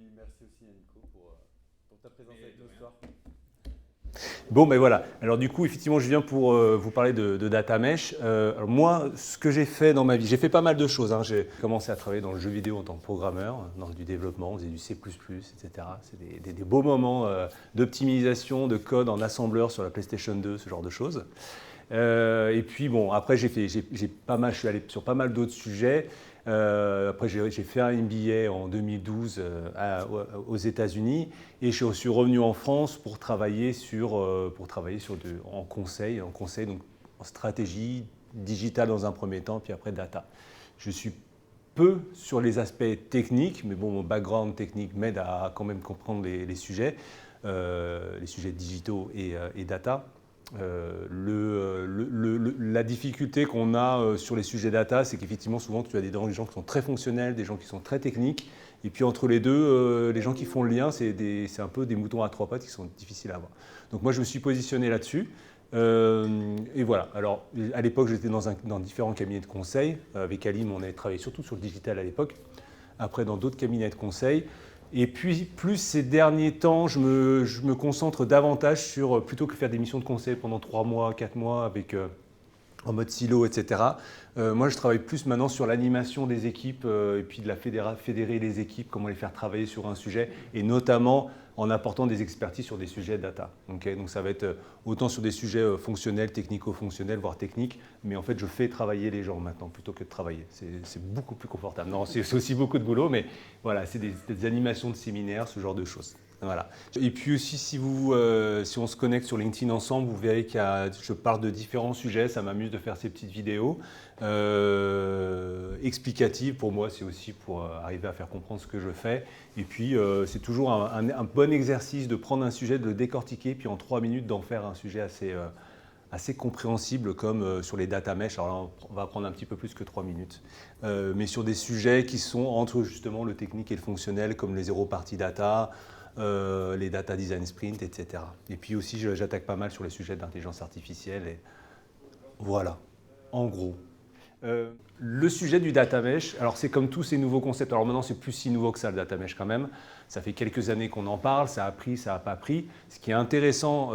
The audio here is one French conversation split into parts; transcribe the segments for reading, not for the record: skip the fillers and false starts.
puis merci aussi à Nico pour ta présence avec nous ce soir. Bon, ben voilà. Alors du coup, effectivement, je viens pour vous parler de data mesh. Alors moi, ce que j'ai fait dans ma vie, j'ai fait pas mal de choses, hein. J'ai commencé à travailler dans le jeu vidéo en tant que programmeur, dans du développement, on faisait du C++, etc. C'est des beaux moments d'optimisation de code en assembleur sur la PlayStation 2, ce genre de choses. Et puis bon, après je suis allé sur pas mal d'autres sujets. Après j'ai fait un MBA en 2012 aux États-Unis et je suis revenu en France pour travailler en conseil, donc en stratégie digitale dans un premier temps, puis après data. Je suis peu sur les aspects techniques, mais bon, mon background technique m'aide à quand même comprendre les sujets digitaux et data. La difficulté qu'on a sur les sujets data, c'est qu'effectivement, souvent, tu as des gens qui sont très fonctionnels, des gens qui sont très techniques. Et puis entre les deux, les gens qui font le lien, c'est un peu des moutons à trois pattes qui sont difficiles à avoir. Donc moi, je me suis positionné là-dessus. Et voilà. Alors, à l'époque, j'étais dans différents cabinets de conseil. Avec Alim, on avait travaillé surtout sur le digital à l'époque. Après, dans d'autres cabinets de conseil. Et puis, plus ces derniers temps, je me concentre davantage sur, plutôt que faire des missions de conseil pendant 3 mois, 4 mois, en mode silo, etc. Moi, je travaille plus maintenant sur l'animation des équipes et puis de fédérer les équipes, comment les faire travailler sur un sujet, et notamment en apportant des expertises sur des sujets data. Okay, donc ça va être autant sur des sujets fonctionnels, technico-fonctionnels, voire techniques, mais en fait, je fais travailler les gens maintenant plutôt que de travailler. C'est beaucoup plus confortable. Non, c'est aussi beaucoup de boulot, mais voilà, c'est des animations de séminaires, ce genre de choses. Voilà. Et puis aussi, si on se connecte sur LinkedIn ensemble, vous verrez je parle de différents sujets. Ça m'amuse de faire ces petites vidéos explicatives. Pour moi, c'est aussi pour arriver à faire comprendre ce que je fais. Et puis, c'est toujours un bon exercice de prendre un sujet, de le décortiquer, puis en 3 minutes d'en faire un sujet assez compréhensible comme sur les data mesh. Alors là, on va prendre un petit peu plus que 3 minutes. Mais sur des sujets qui sont entre justement le technique et le fonctionnel, comme les zéro party data, les data design sprint, etc. Et puis aussi, j'attaque pas mal sur les sujets d'intelligence artificielle. Et voilà, en gros. Le sujet du data mesh, alors c'est comme tous ces nouveaux concepts. Alors maintenant, c'est plus si nouveau que ça, le data mesh quand même. Ça fait quelques années qu'on en parle, ça a pris, ça n'a pas pris. Ce qui est intéressant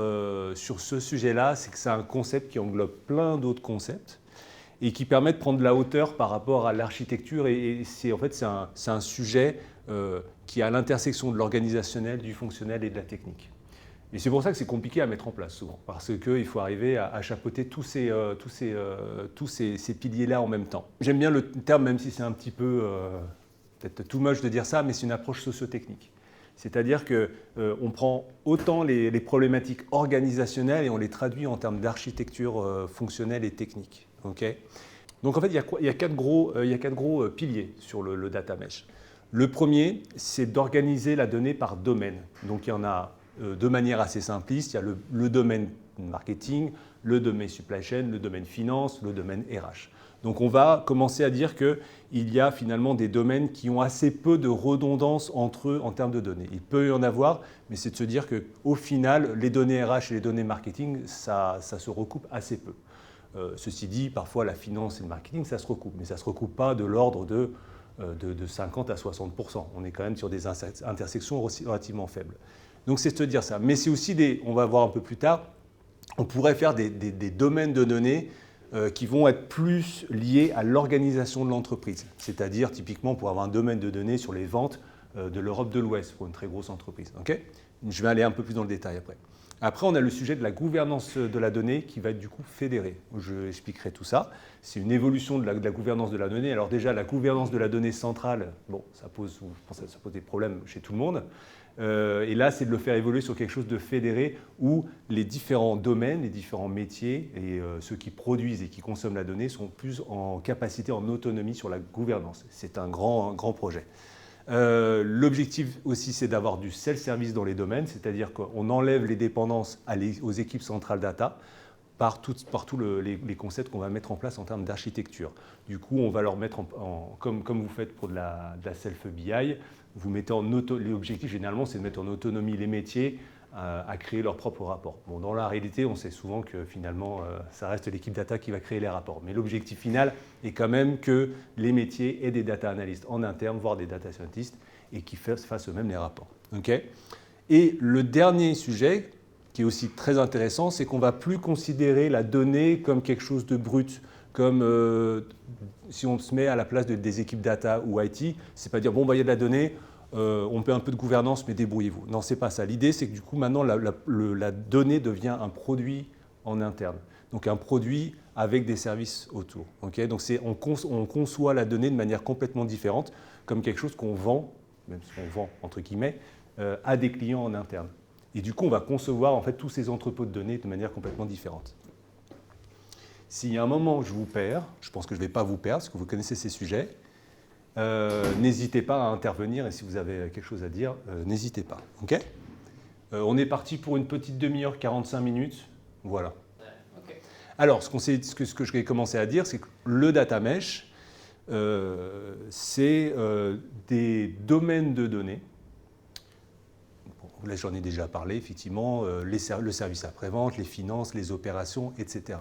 sur ce sujet-là, c'est que c'est un concept qui englobe plein d'autres concepts et qui permet de prendre de la hauteur par rapport à l'architecture. Et en fait, c'est un sujet qui est à l'intersection de l'organisationnel, du fonctionnel et de la technique. Et c'est pour ça que c'est compliqué à mettre en place souvent, parce qu'il faut arriver à chapeauter tous ces piliers-là en même temps. J'aime bien le terme, même si c'est un petit peu peut-être too much de dire ça, mais c'est une approche socio-technique. C'est-à-dire qu'on prend autant les problématiques organisationnelles et on les traduit en termes d'architecture fonctionnelle et technique. Okay, donc en fait, il y a 4 gros piliers sur le data mesh. Le premier, c'est d'organiser la donnée par domaine. Donc il y en a de manière assez simpliste. Il y a le domaine marketing, le domaine supply chain, le domaine finance, le domaine RH. Donc on va commencer à dire qu'il y a finalement des domaines qui ont assez peu de redondance entre eux en termes de données. Il peut y en avoir, mais c'est de se dire qu'au final, les données RH et les données marketing, ça se recoupe assez peu. Ceci dit, parfois la finance et le marketing, ça se recoupe, mais ça ne se recoupe pas de l'ordre de 50 à 60%. On est quand même sur des intersections relativement faibles. Donc c'est de se dire ça. Mais c'est aussi on va voir un peu plus tard, on pourrait faire des domaines de données qui vont être plus liés à l'organisation de l'entreprise. C'est-à-dire, typiquement, pour avoir un domaine de données sur les ventes de l'Europe de l'Ouest pour une très grosse entreprise. Okay, je vais aller un peu plus dans le détail après. Après, on a le sujet de la gouvernance de la donnée qui va être du coup fédérée. Je expliquerai tout ça. C'est une évolution de la gouvernance de la donnée. Alors déjà, la gouvernance de la donnée centrale, bon, ça pose des problèmes chez tout le monde. Et là, c'est de le faire évoluer sur quelque chose de fédéré où les différents domaines, les différents métiers et ceux qui produisent et qui consomment la donnée sont plus en capacité, en autonomie sur la gouvernance. C'est un grand projet. L'objectif aussi, c'est d'avoir du self-service dans les domaines, c'est-à-dire qu'on enlève les dépendances aux équipes centrales data par tous les concepts qu'on va mettre en place en termes d'architecture. Du coup, on va leur mettre comme vous faites pour de la self-BI, vous mettez l'objectif généralement, c'est de mettre en autonomie les métiers à créer leurs propres rapports. Bon, dans la réalité, on sait souvent que finalement, ça reste l'équipe data qui va créer les rapports. Mais l'objectif final est quand même que les métiers aient des data analystes en interne, voire des data scientists, et qui fassent eux-mêmes les rapports. Okay, et le dernier sujet, qui est aussi très intéressant, c'est qu'on ne va plus considérer la donnée comme quelque chose de brut, comme si on se met à la place des équipes data ou IT, c'est pas dire bon, il y a de la donnée, on fait un peu de gouvernance, mais débrouillez-vous. Non, c'est pas ça. L'idée, c'est que du coup, maintenant, la donnée devient un produit en interne. Donc un produit avec des services autour. Okay, donc on conçoit la donnée de manière complètement différente, comme quelque chose qu'on vend, même si on vend entre guillemets, à des clients en interne. Et du coup, on va concevoir en fait tous ces entrepôts de données de manière complètement différente. S'il y a un moment où je vous perds, je pense que je ne vais pas vous perdre parce que vous connaissez ces sujets, n'hésitez pas à intervenir et si vous avez quelque chose à dire, n'hésitez pas. Okay, on est parti pour une petite demi-heure, 45 minutes. Voilà. Okay. Alors, ce que je vais commencer à dire, c'est que le data mesh, c'est des domaines de données. Là, j'en ai déjà parlé, effectivement, le service après-vente, les finances, les opérations, etc.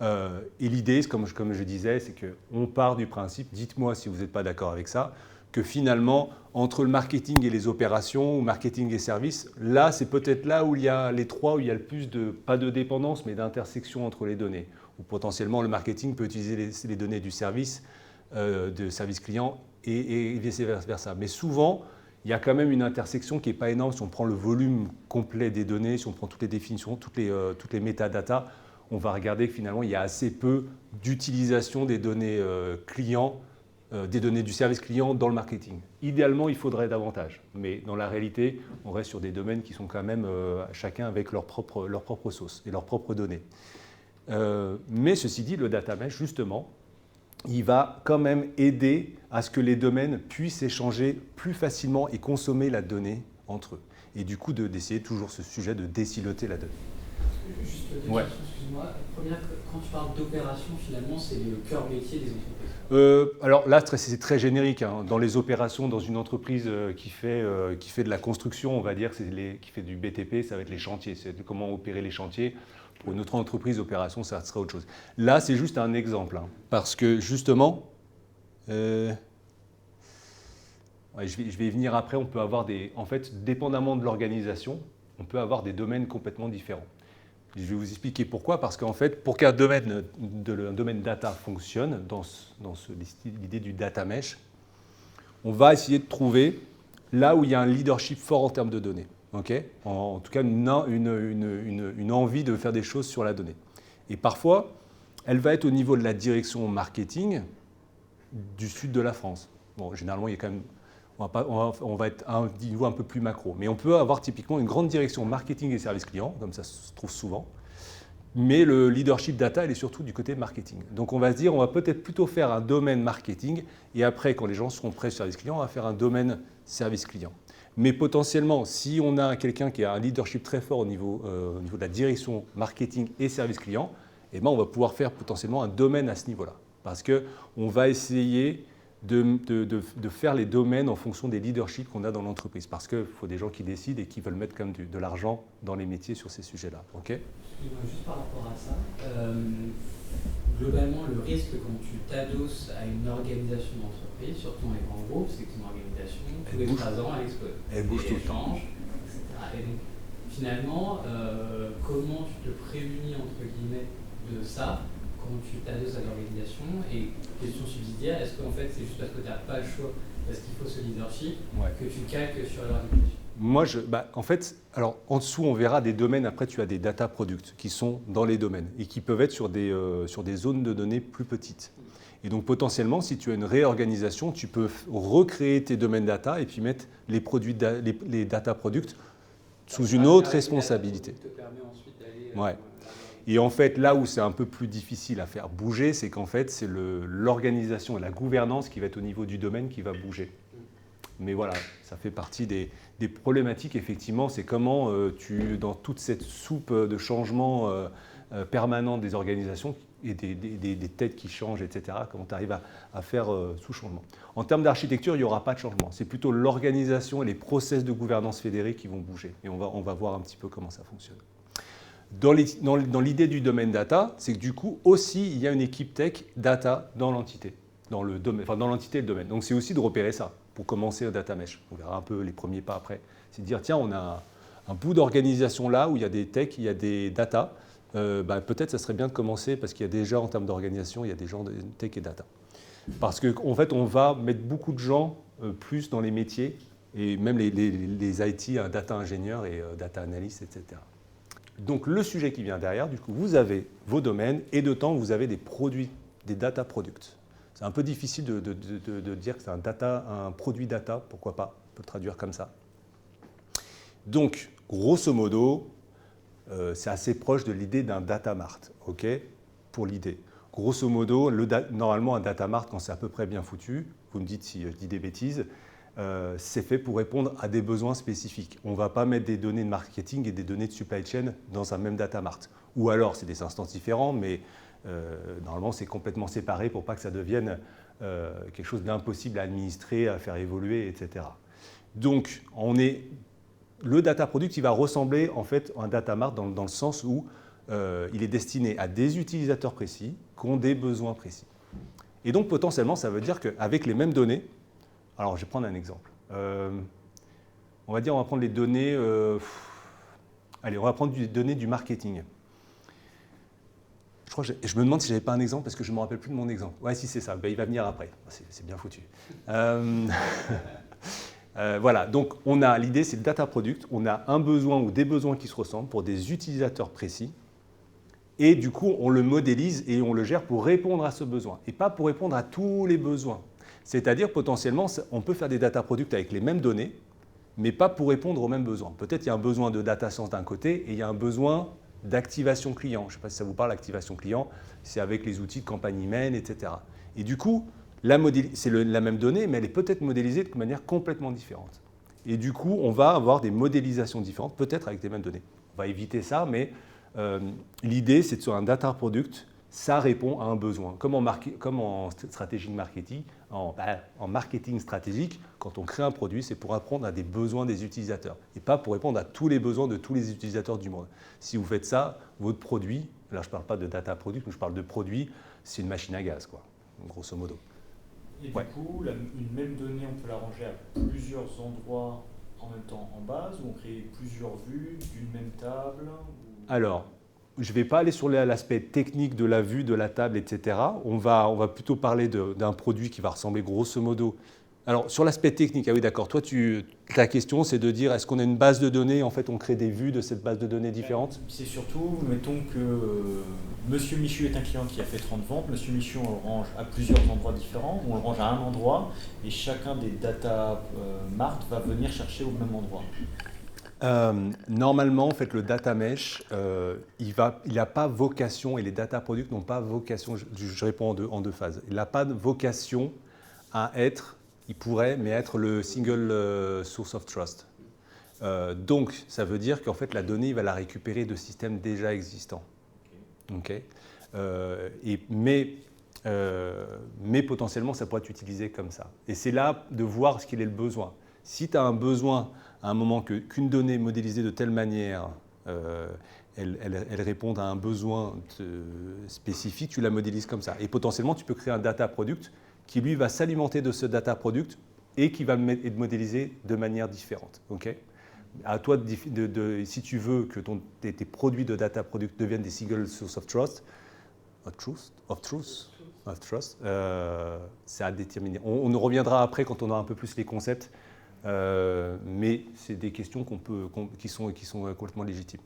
Et l'idée, comme je disais, c'est qu'on part du principe, dites-moi si vous n'êtes pas d'accord avec ça, que finalement, entre le marketing et les opérations, ou marketing et services, là, c'est peut-être là où il y a les trois, où il y a le plus de, pas de dépendance, mais d'intersection entre les données. Où potentiellement, le marketing peut utiliser les données du service client et vice-versa. Mais souvent, il y a quand même une intersection qui n'est pas énorme. Si on prend le volume complet des données, si on prend toutes les définitions, toutes les métadatas, on va regarder que finalement, il y a assez peu d'utilisation des données clients, des données du service client dans le marketing. Idéalement, il faudrait davantage. Mais dans la réalité, on reste sur des domaines qui sont quand même chacun avec leur propre sauce et leurs propres données. Mais ceci dit, le data mesh, justement, il va quand même aider à ce que les domaines puissent échanger plus facilement et consommer la donnée entre eux. Et du coup, d'essayer toujours ce sujet de désiloter la donnée. Juste deux questions, excuse-moi. Première, quand tu parles d'opération, finalement, c'est le cœur métier des entreprises. Alors là, c'est très générique. Hein. Dans les opérations, dans une entreprise qui fait de la construction, on va dire, qui fait du BTP, ça va être les chantiers. C'est comment opérer les chantiers. Pour une autre entreprise, opération, ça serait autre chose. Là, c'est juste un exemple. Hein, parce que justement, je vais y venir après, on peut avoir en fait, dépendamment de l'organisation, on peut avoir des domaines complètement différents. Je vais vous expliquer pourquoi. Parce qu'en fait, pour qu'un domaine data fonctionne, dans l'idée du data mesh, on va essayer de trouver là où il y a un leadership fort en termes de données. Okay, en tout cas, une envie de faire des choses sur la donnée. Et parfois, elle va être au niveau de la direction marketing du sud de la France. Bon, généralement, il y a quand même, on va être à un niveau un peu plus macro. Mais on peut avoir typiquement une grande direction marketing et service client, comme ça se trouve souvent. Mais le leadership data, elle est surtout du côté marketing. Donc on va se dire, on va peut-être plutôt faire un domaine marketing, et après, quand les gens seront prêts sur service client, on va faire un domaine service client. Mais potentiellement, si on a quelqu'un qui a un leadership très fort au niveau de la direction marketing et service client, eh ben on va pouvoir faire potentiellement un domaine à ce niveau-là. Parce qu'on va essayer de faire les domaines en fonction des leaderships qu'on a dans l'entreprise. Parce qu'il faut des gens qui décident et qui veulent mettre comme de l'argent dans les métiers sur ces sujets-là. Okay, juste par rapport à ça, globalement, le risque quand tu t'adosses à une organisation d'entreprise, surtout dans les grands groupes, c'est que ton organisation, tous les 3 ans, elle explose. Elle bouge tout le temps. Change, etc. Et donc, finalement, comment tu te prémunis, entre guillemets, de ça quand tu t'adosses à l'organisation? Et question subsidiaire, est-ce qu'en fait, c'est juste parce que tu n'as pas le choix, parce qu'il faut ce leadership, que tu calques sur l'organisation? Moi, en fait, alors en dessous, on verra des domaines. Après, tu as des data products qui sont dans les domaines et qui peuvent être sur des zones de données plus petites. Et donc, potentiellement, si tu as une réorganisation, tu peux recréer tes domaines data et puis mettre les data products sous une autre responsabilité. Ça te permet ensuite d'aller... Ouais. Et en fait, là où c'est un peu plus difficile à faire bouger, c'est qu'en fait, c'est l'organisation et la gouvernance qui va être au niveau du domaine qui va bouger. Mais voilà, ça fait partie des problématiques, effectivement. C'est comment dans toute cette soupe de changements permanents des organisations et des têtes qui changent, etc., comment tu arrives à faire sous-changement. En termes d'architecture, il n'y aura pas de changement. C'est plutôt l'organisation et les process de gouvernance fédérés qui vont bouger. Et on va voir un petit peu comment ça fonctionne. Dans l'idée du domaine data, c'est que du coup, aussi, il y a une équipe tech data dans l'entité. Dans l'entité et le domaine. Donc c'est aussi de repérer ça. pour commencer un data mesh. On verra un peu les premiers pas après. C'est de dire, tiens, on a un bout d'organisation là où il y a des techs, il y a des data. Peut-être ça serait bien de commencer parce qu'il y a déjà, en termes d'organisation, il y a des gens de tech et data. Parce qu'en fait, on va mettre beaucoup de gens plus dans les métiers, et même les IT, data ingénieurs et data analystes, etc. Donc le sujet qui vient derrière, du coup, vous avez vos domaines et de temps, vous avez des produits, des data products. C'est un peu difficile de dire que c'est un produit data, pourquoi pas, on peut le traduire comme ça. Donc, grosso modo, c'est assez proche de l'idée d'un data mart, ok, pour l'idée. Grosso modo, normalement, un data mart, quand c'est à peu près bien foutu, vous me dites si je dis des bêtises, c'est fait pour répondre à des besoins spécifiques. On ne va pas mettre des données de marketing et des données de supply chain dans un même data mart. Ou alors, c'est des instances différents, mais normalement, c'est complètement séparé pour pas que ça devienne quelque chose d'impossible à administrer, à faire évoluer, etc. Donc, le data product, il va ressembler en fait à un data mart dans le sens où il est destiné à des utilisateurs précis qui ont des besoins précis. Et donc, potentiellement, ça veut dire qu'avec les mêmes données, alors, je vais prendre un exemple. On va prendre les données. Allez, on va prendre des données du marketing. Je me demande si je n'avais pas un exemple parce que je ne me rappelle plus de mon exemple. Ouais, si c'est ça, il va venir après. C'est bien foutu. Voilà, donc l'idée, c'est le data product. On a un besoin ou des besoins qui se ressemblent pour des utilisateurs précis. Et du coup, on le modélise et on le gère pour répondre à ce besoin. Et pas pour répondre à tous les besoins. C'est-à-dire, potentiellement, on peut faire des data products avec les mêmes données, mais pas pour répondre aux mêmes besoins. Peut-être il y a un besoin de data science d'un côté et il y a un besoin d'activation client. Je ne sais pas si ça vous parle, l'activation client, c'est avec les outils de campagne email, etc. Et du coup, c'est la même donnée, mais elle est peut-être modélisée de manière complètement différente. Et du coup, on va avoir des modélisations différentes, peut-être avec les mêmes données. On va éviter ça, mais l'idée, c'est que sur un data product, ça répond à un besoin. Comme en stratégie de marketing, en marketing stratégique, quand on crée un produit, c'est pour répondre à des besoins des utilisateurs et pas pour répondre à tous les besoins de tous les utilisateurs du monde. Si vous faites ça, votre produit, là je ne parle pas de data product, mais je parle de produit, c'est une machine à gaz, quoi, grosso modo. Et du coup, une même donnée, on peut la ranger à plusieurs endroits en même temps en base, ou on crée plusieurs vues d'une même table Alors, je ne vais pas aller sur l'aspect technique de la vue, de la table, etc. On va plutôt parler d'un produit qui va ressembler grosso modo. Alors, sur l'aspect technique, ah oui, d'accord. Toi, ta question, c'est de dire, est-ce qu'on a une base de données, en fait, on crée des vues de cette base de données différentes? C'est surtout, mettons que Monsieur Michu est un client qui a fait 30 ventes. Monsieur Michu, on le range à plusieurs endroits différents. On le range à un endroit et chacun des data mart va venir chercher au même endroit. Normalement, en fait, le data mesh, il n'a pas vocation, et les data products n'ont pas vocation, je réponds en deux phases, il n'a pas de vocation à être, il pourrait, mais être le single source of trust. Donc, ça veut dire qu'en fait, la donnée, il va la récupérer de systèmes déjà existants. Okay. Mais potentiellement, ça pourrait être utilisé comme ça. Et c'est là de voir ce qu'il est le besoin. Si tu as un besoin à un moment qu'une donnée modélisée de telle manière, elle réponde à un besoin spécifique, tu la modélises comme ça. Et potentiellement, tu peux créer un data product qui, lui, va s'alimenter de ce data product et qui va être modélisé de manière différente. Okay. À toi, si tu veux que tes produits de data product deviennent des single source of trust, c'est à déterminer. On reviendra après quand on aura un peu plus les concepts. Mais c'est des questions qui sont complètement légitimes.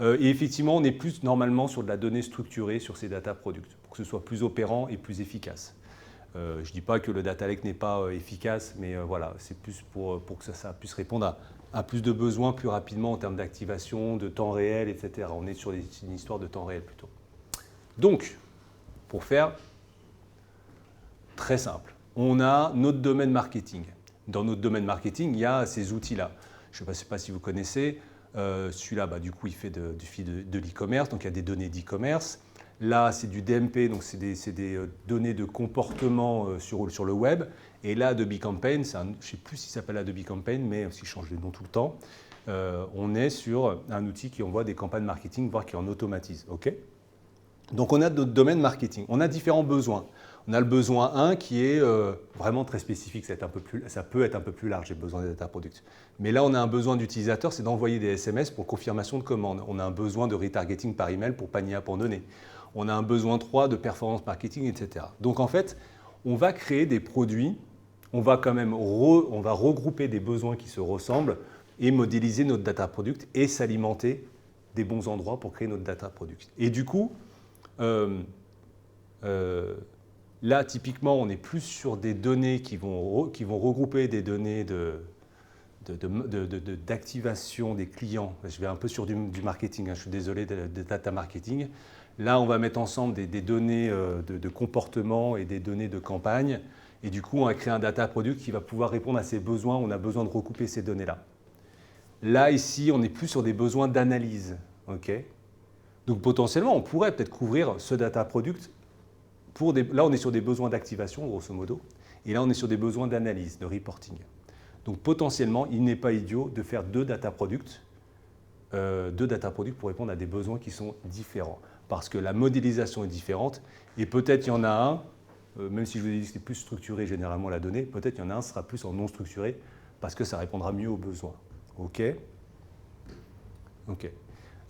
Et effectivement, on est plus normalement sur de la donnée structurée sur ces data products, pour que ce soit plus opérant et plus efficace. Je ne dis pas que le data lake n'est pas efficace, mais voilà, c'est plus pour que ça puisse répondre à plus de besoins plus rapidement en termes d'activation, de temps réel, etc. On est sur une histoire de temps réel plutôt. Donc, pour faire très simple, on a notre domaine marketing. Dans notre domaine marketing, il y a ces outils-là. Je ne sais pas si vous connaissez. Celui-là, du coup, il fait de l'e-commerce, donc il y a des données d'e-commerce. Là, c'est du DMP, donc c'est des données de comportement sur le web. Et là, Adobe Campaign, je ne sais plus s'il s'appelle Adobe Campaign, mais s'il change de nom tout le temps, on est sur un outil qui envoie des campagnes marketing, voire qui en automatise. Okay. Donc, on a notre domaine marketing. On a différents besoins. On a le besoin 1 qui est vraiment très spécifique, ça peut être un peu plus large, j'ai besoin des data products. Mais là, on a un besoin d'utilisateur, c'est d'envoyer des SMS pour confirmation de commande. On a un besoin de retargeting par email pour panier abandonné. On a un besoin 3 de performance marketing, etc. Donc en fait, on va créer des produits, on va regrouper des besoins qui se ressemblent et modéliser notre data product et s'alimenter des bons endroits pour créer notre data product. Et du coup, là, typiquement, on est plus sur des données qui vont regrouper des données d'activation des clients. Je vais un peu sur du marketing, je suis désolé, de data marketing. Là, on va mettre ensemble des données de comportement et des données de campagne. Et du coup, on va créer un data product qui va pouvoir répondre à ces besoins. On a besoin de recouper ces données-là. Là, ici, on est plus sur des besoins d'analyse. Okay, donc potentiellement, on pourrait peut-être couvrir ce data product. Là, on est sur des besoins d'activation, grosso modo. Et là, on est sur des besoins d'analyse, de reporting. Donc potentiellement, il n'est pas idiot de faire deux data products pour répondre à des besoins qui sont différents. Parce que la modélisation est différente. Et peut-être il y en a un, même si je vous ai dit que c'est plus structuré généralement la donnée, peut-être il y en a un qui sera plus en non structuré parce que ça répondra mieux aux besoins. OK.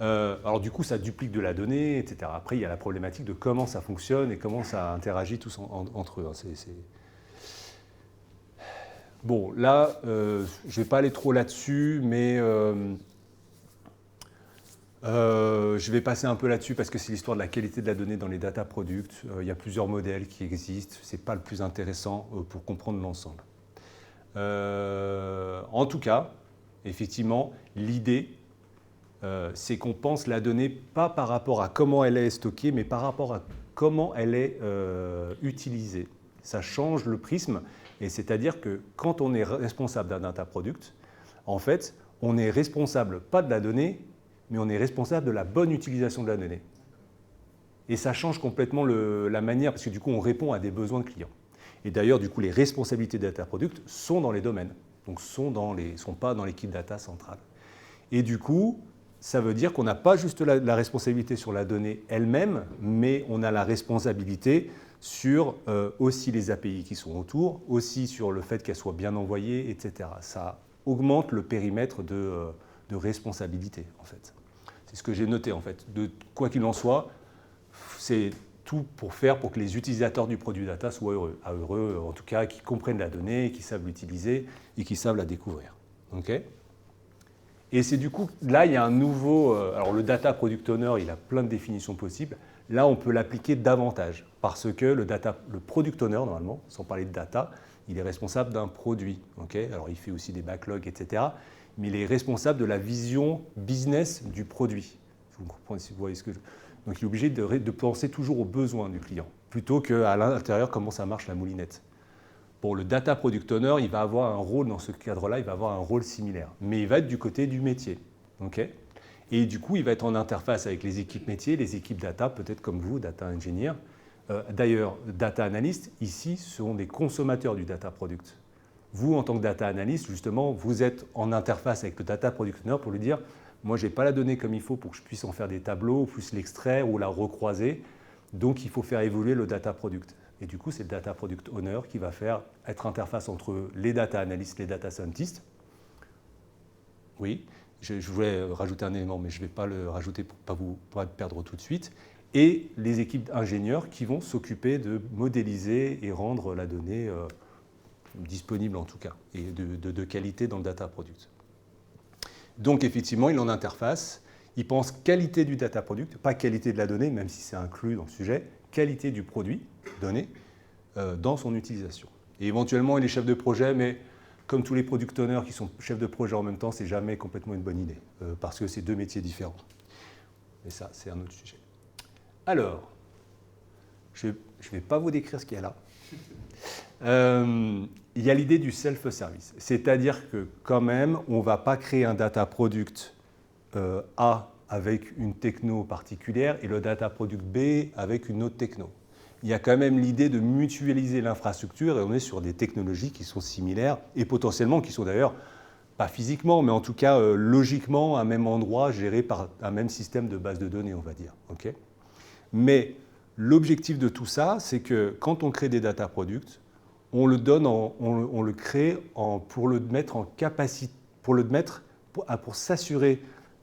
Alors du coup, ça duplique de la donnée, etc. Après, il y a la problématique de comment ça fonctionne et comment ça interagit tous entre eux. Bon, là, je ne vais pas aller trop là-dessus, mais je vais passer un peu là-dessus parce que c'est l'histoire de la qualité de la donnée dans les data products. Il y a plusieurs modèles qui existent. Ce n'est pas le plus intéressant pour comprendre l'ensemble. En tout cas, effectivement, l'idée, c'est qu'on pense la donnée pas par rapport à comment elle est stockée, mais par rapport à comment elle est utilisée. Ça change le prisme, et c'est-à-dire que quand on est responsable d'un data product, en fait, on est responsable pas de la donnée, mais on est responsable de la bonne utilisation de la donnée. Et ça change complètement la manière, parce que du coup, on répond à des besoins clients. Et d'ailleurs, du coup, les responsabilités de data product sont dans les domaines, donc sont pas dans l'équipe data centrale. Et du coup, ça veut dire qu'on n'a pas juste la responsabilité sur la donnée elle-même, mais on a la responsabilité sur aussi les API qui sont autour, aussi sur le fait qu'elles soient bien envoyées, etc. Ça augmente le périmètre de responsabilité, en fait. C'est ce que j'ai noté, en fait. Quoi qu'il en soit, c'est tout pour que les utilisateurs du produit data soient heureux, en tout cas, qui comprennent la donnée, qui savent l'utiliser et qui savent la découvrir. Okay ? Et c'est du coup, là, il y a un nouveau... alors, le data product owner, il a plein de définitions possibles. Là, on peut l'appliquer davantage parce que le product owner, normalement, sans parler de data, il est responsable d'un produit. Okay ? Alors, il fait aussi des backlogs, etc. Mais il est responsable de la vision business du produit. Vous comprenez, si vous voyez ce que Donc, il est obligé de penser toujours aux besoins du client plutôt qu'à l'intérieur, comment ça marche la moulinette. Bon, le data product owner, il va avoir un rôle dans ce cadre-là, il va avoir un rôle similaire. Mais il va être du côté du métier. Okay ? Et du coup, il va être en interface avec les équipes métiers, les équipes data, peut-être comme vous, data engineer. D'ailleurs, data analyst, ici, sont des consommateurs du data product. Vous, en tant que data analyst, justement, vous êtes en interface avec le data product owner pour lui dire « Moi, je n'ai pas la donnée comme il faut pour que je puisse en faire des tableaux, plus l'extraire ou la recroiser. Donc, il faut faire évoluer le data product. » Et du coup, c'est le data product owner qui va être interface entre les data analysts, les data scientists. Oui, je voulais rajouter un élément, mais je ne vais pas le rajouter pour pas perdre tout de suite. Et les équipes ingénieurs qui vont s'occuper de modéliser et rendre la donnée disponible en tout cas, et de qualité dans le data product. Donc effectivement, il en interface. Il pense qualité du data product, pas qualité de la donnée, même si c'est inclus dans le sujet, qualité du produit donné dans son utilisation. Et éventuellement, il est chef de projet, mais comme tous les product owners qui sont chefs de projet en même temps, c'est jamais complètement une bonne idée, parce que c'est deux métiers différents. Mais ça, c'est un autre sujet. Alors, je ne vais pas vous décrire ce qu'il y a là. Il y a l'idée du self-service, c'est-à-dire que quand même, on ne va pas créer un data product A avec une techno particulière et le data product B avec une autre techno. Il y a quand même l'idée de mutualiser l'infrastructure et on est sur des technologies qui sont similaires et potentiellement qui sont d'ailleurs, pas physiquement, mais en tout cas logiquement, à un même endroit, géré par un même système de base de données, on va dire. Okay ? Mais l'objectif de tout ça, c'est que quand on crée des data products, on le crée pour le mettre en capacité, pour s'assurer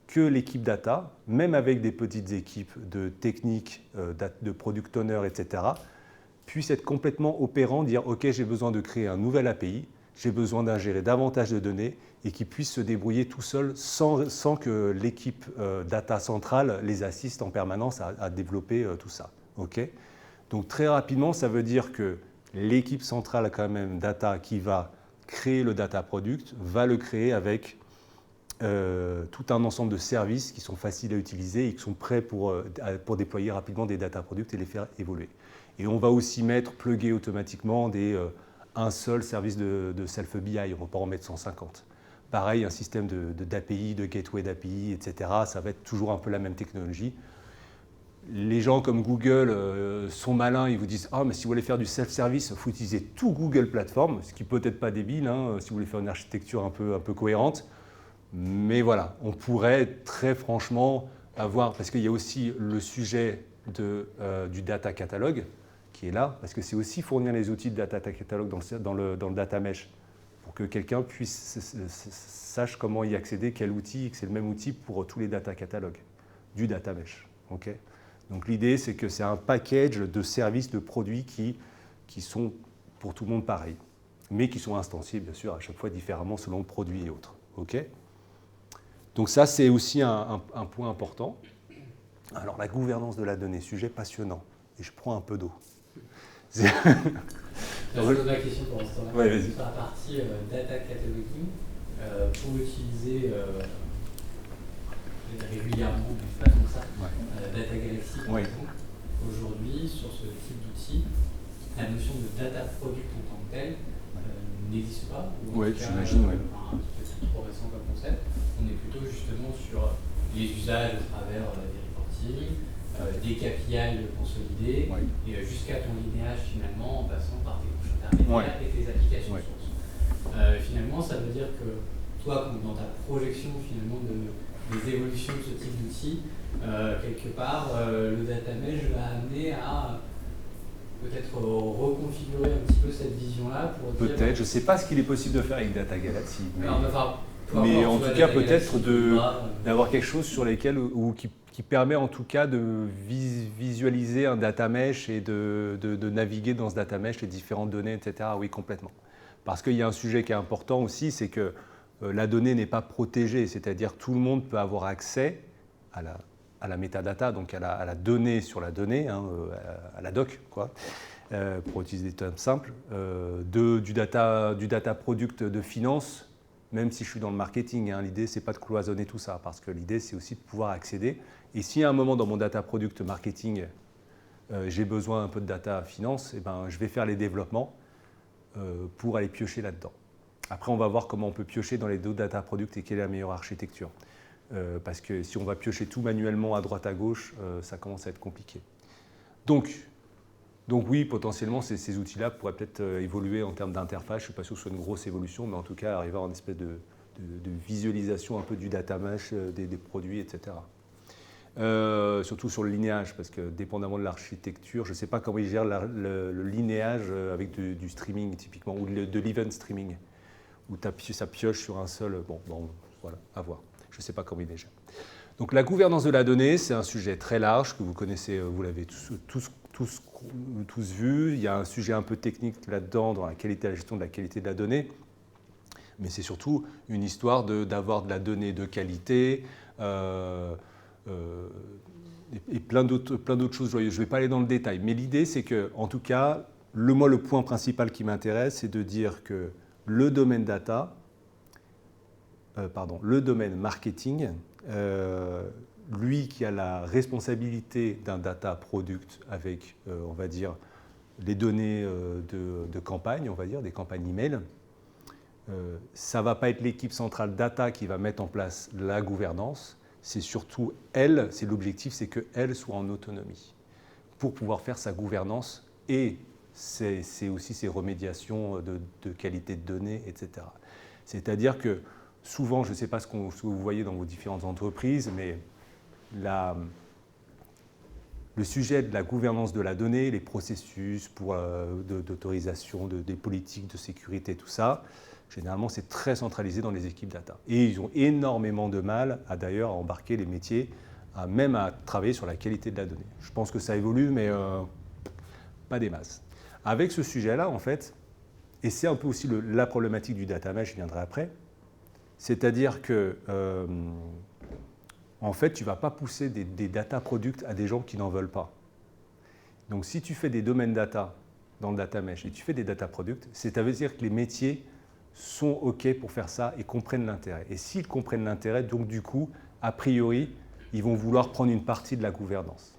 que l'équipe data, même avec des petites équipes de techniques, de product owners, etc., puisse être complètement opérant, dire « Ok, j'ai besoin de créer un nouvel API, j'ai besoin d'ingérer davantage de données » et qu'ils puissent se débrouiller tout seuls sans que l'équipe data centrale les assiste en permanence à développer tout ça. Okay. Donc très rapidement, ça veut dire que l'équipe centrale quand même data qui va créer le data product va le créer avec tout un ensemble de services qui sont faciles à utiliser et qui sont prêts pour déployer rapidement des data products et les faire évoluer. Et on va aussi plugger automatiquement un seul service de self-BI, on ne va pas en mettre 150. Pareil, un système d'API, de gateway d'API, etc. Ça va être toujours un peu la même technologie. Les gens comme Google sont malins, ils vous disent « Ah, mais si vous voulez faire du self-service, il faut utiliser tout Google Platform », ce qui peut être pas débile, hein, si vous voulez faire une architecture un peu cohérente. Mais voilà, on pourrait très franchement avoir, parce qu'il y a aussi le sujet du data catalogue qui est là, parce que c'est aussi fournir les outils de data catalogue dans le data mesh, pour que quelqu'un sache comment y accéder, quel outil, et que c'est le même outil pour tous les data catalogues du data mesh. Okay. Donc l'idée, c'est que c'est un package de services, de produits qui sont pour tout le monde pareils, mais qui sont instanciés, bien sûr, à chaque fois différemment selon le produit et autres. Okay. Donc ça, c'est aussi un point important. Alors la gouvernance de la donnée, sujet passionnant, et je prends un peu d'eau. Je pose ma question pour l'instant. Ouais, sur la partie data cataloging, pour l'utiliser régulièrement, mais pas tant que ça, Data Galaxy, par exemple, aujourd'hui, sur ce type d'outil, la notion de data product en tant que telle n'existe pas. Oui, j'imagine. Un petit peu trop récent comme concept. On est plutôt justement sur les usages à travers des reporting, des KPI consolidés, et jusqu'à ton linéage finalement en passant par tes couches intermédiaires et tes applications sources. Finalement, ça veut dire que toi, dans ta projection finalement des évolutions de ce type d'outils, quelque part, le data mesh va amener à peut-être reconfigurer un petit peu cette vision-là pour dire... Peut-être, je ne sais pas ce qu'il est possible de faire avec Data Galaxy. Mais en tout cas, peut-être d'avoir quelque chose sur lesquels, ou qui permet en tout cas de visualiser un data mesh et de naviguer dans ce data mesh les différentes données, etc. Oui, complètement. Parce qu'il y a un sujet qui est important aussi, c'est que la donnée n'est pas protégée, c'est-à-dire tout le monde peut avoir accès à la metadata, donc à la donnée sur la donnée, hein, à la doc, quoi, pour utiliser des termes simples, du data product de finance, même si je suis dans le marketing, hein, l'idée c'est pas de cloisonner tout ça, parce que l'idée c'est aussi de pouvoir accéder. Et si à un moment dans mon data product marketing, j'ai besoin un peu de data finance, eh ben, je vais faire les développements pour aller piocher là-dedans. Après, on va voir comment on peut piocher dans les deux data products et quelle est la meilleure architecture. Parce que si on va piocher tout manuellement à droite à gauche, ça commence à être compliqué. Donc oui, potentiellement, ces outils-là pourraient peut-être évoluer en termes d'interface. Je ne suis pas sûr que ce soit une grosse évolution, mais en tout cas, arriver à une espèce de visualisation un peu du data mesh des produits, etc. Surtout sur le linéage, parce que dépendamment de l'architecture, je ne sais pas comment ils gèrent le linéage avec du streaming, typiquement, ou de l'event streaming, où ça pioche sur un seul... Bon, voilà, à voir. Je ne sais pas comment il les gère. Donc la gouvernance de la donnée, c'est un sujet très large que vous connaissez, vous l'avez tous vu. Il y a un sujet un peu technique là-dedans, dans la gestion de la qualité de la donnée. Mais c'est surtout une histoire d'avoir de la donnée de qualité et plein d'autres choses. Je ne vais pas aller dans le détail. Mais l'idée, c'est que, en tout cas, le point principal qui m'intéresse, c'est de dire que le domaine le domaine marketing, lui qui a la responsabilité d'un data product avec, on va dire, les données de campagne, on va dire, des campagnes email, ça ne va pas être l'équipe centrale data qui va mettre en place la gouvernance, c'est surtout elle, c'est l'objectif, c'est qu'elle soit en autonomie pour pouvoir faire sa gouvernance et c'est aussi ses remédiations de qualité de données, etc. C'est-à-dire que souvent, je ne sais pas ce que vous voyez dans vos différentes entreprises, mais le sujet de la gouvernance de la donnée, les processus d'autorisation, des politiques de sécurité, tout ça, généralement, c'est très centralisé dans les équipes data. Et ils ont énormément de mal à d'ailleurs embarquer les métiers, même à travailler sur la qualité de la donnée. Je pense que ça évolue, mais pas des masses. Avec ce sujet-là, en fait, et c'est un peu aussi la problématique du data mesh, je viendrai après, c'est-à-dire que en fait, tu ne vas pas pousser des data products à des gens qui n'en veulent pas. Donc, si tu fais des domaines data dans le data mesh et tu fais des data products, ça veut dire que les métiers sont OK pour faire ça et comprennent l'intérêt. Et s'ils comprennent l'intérêt, donc du coup, a priori, ils vont vouloir prendre une partie de la gouvernance.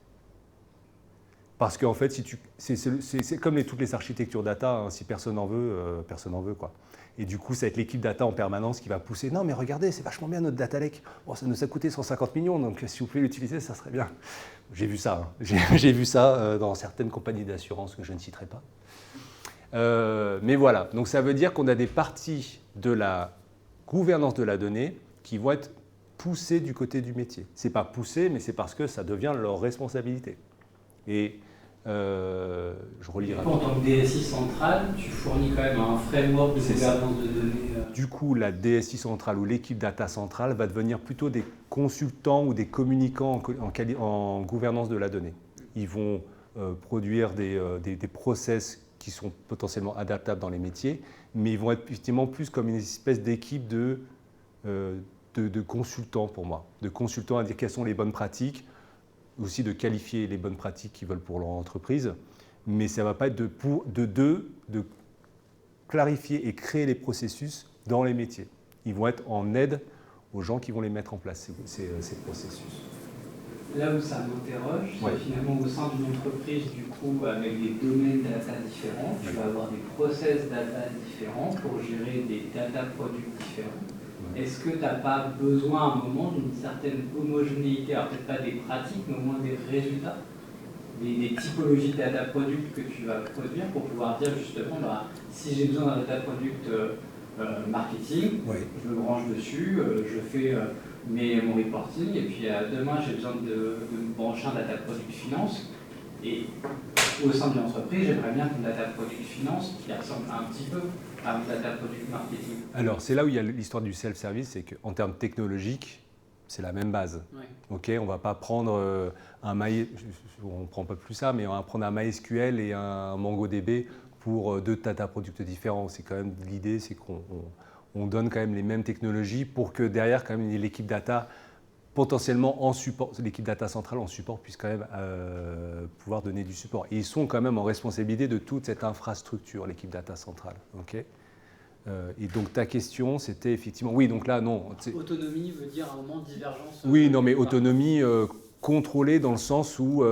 Parce qu'en fait, c'est comme toutes les architectures data, hein, si personne n'en veut, personne n'en veut, quoi. Et du coup, ça va être l'équipe data en permanence qui va pousser. Non, mais regardez, c'est vachement bien notre data lake. Oh, ça nous a coûté 150 millions, donc si vous pouvez l'utiliser, ça serait bien. J'ai vu ça. Hein. J'ai vu ça dans certaines compagnies d'assurance que je ne citerai pas. Mais voilà, donc ça veut dire qu'on a des parties de la gouvernance de la donnée qui vont être poussées du côté du métier. Ce n'est pas poussé, mais c'est parce que ça devient leur responsabilité. Et je relis rapidement. En tant que DSI centrale, tu fournis quand même un framework de gouvernance de données. Du coup, la DSI centrale ou l'équipe data centrale va devenir plutôt des consultants ou des communicants en gouvernance de la donnée. Ils vont produire des process qui sont potentiellement adaptables dans les métiers, mais ils vont être effectivement plus comme une espèce d'équipe de consultants pour moi, de consultants à dire quelles sont les bonnes pratiques, aussi de qualifier les bonnes pratiques qu'ils veulent pour leur entreprise, mais ça ne va pas être de clarifier et créer les processus dans les métiers. Ils vont être en aide aux gens qui vont les mettre en place, ces processus. Là où ça m'interroge, c'est finalement au sein d'une entreprise, du coup, avec des domaines data différents, tu vas avoir des process data différents pour gérer des data products différents. Est-ce que tu n'as pas besoin à un moment d'une certaine homogénéité, alors peut-être pas des pratiques, mais au moins des résultats, des typologies de data product que tu vas produire pour pouvoir dire justement, si j'ai besoin d'un data product marketing, je me branche dessus, je fais mon reporting, et puis demain j'ai besoin de me brancher un data product finance, et au sein de l'entreprise, j'aimerais bien qu'une data product finance qui ressemble un petit peu à un data product marketing. Alors c'est là où il y a l'histoire du self-service, c'est qu'en termes technologiques, c'est la même base. Okay, on ne va pas prendre on ne prend pas plus ça, mais on va prendre un MySQL et un MongoDB pour deux data products différents. C'est quand même l'idée, c'est qu'on donne quand même les mêmes technologies pour que derrière, quand même, l'équipe data potentiellement en support, l'équipe data centrale en support puisse quand même pouvoir donner du support. Et ils sont quand même en responsabilité de toute cette infrastructure, l'équipe data centrale. Okay, et donc ta question, c'était effectivement, oui, donc là, non. Autonomie veut dire à un moment divergence. Oui, non, mais autonomie contrôlée dans le sens où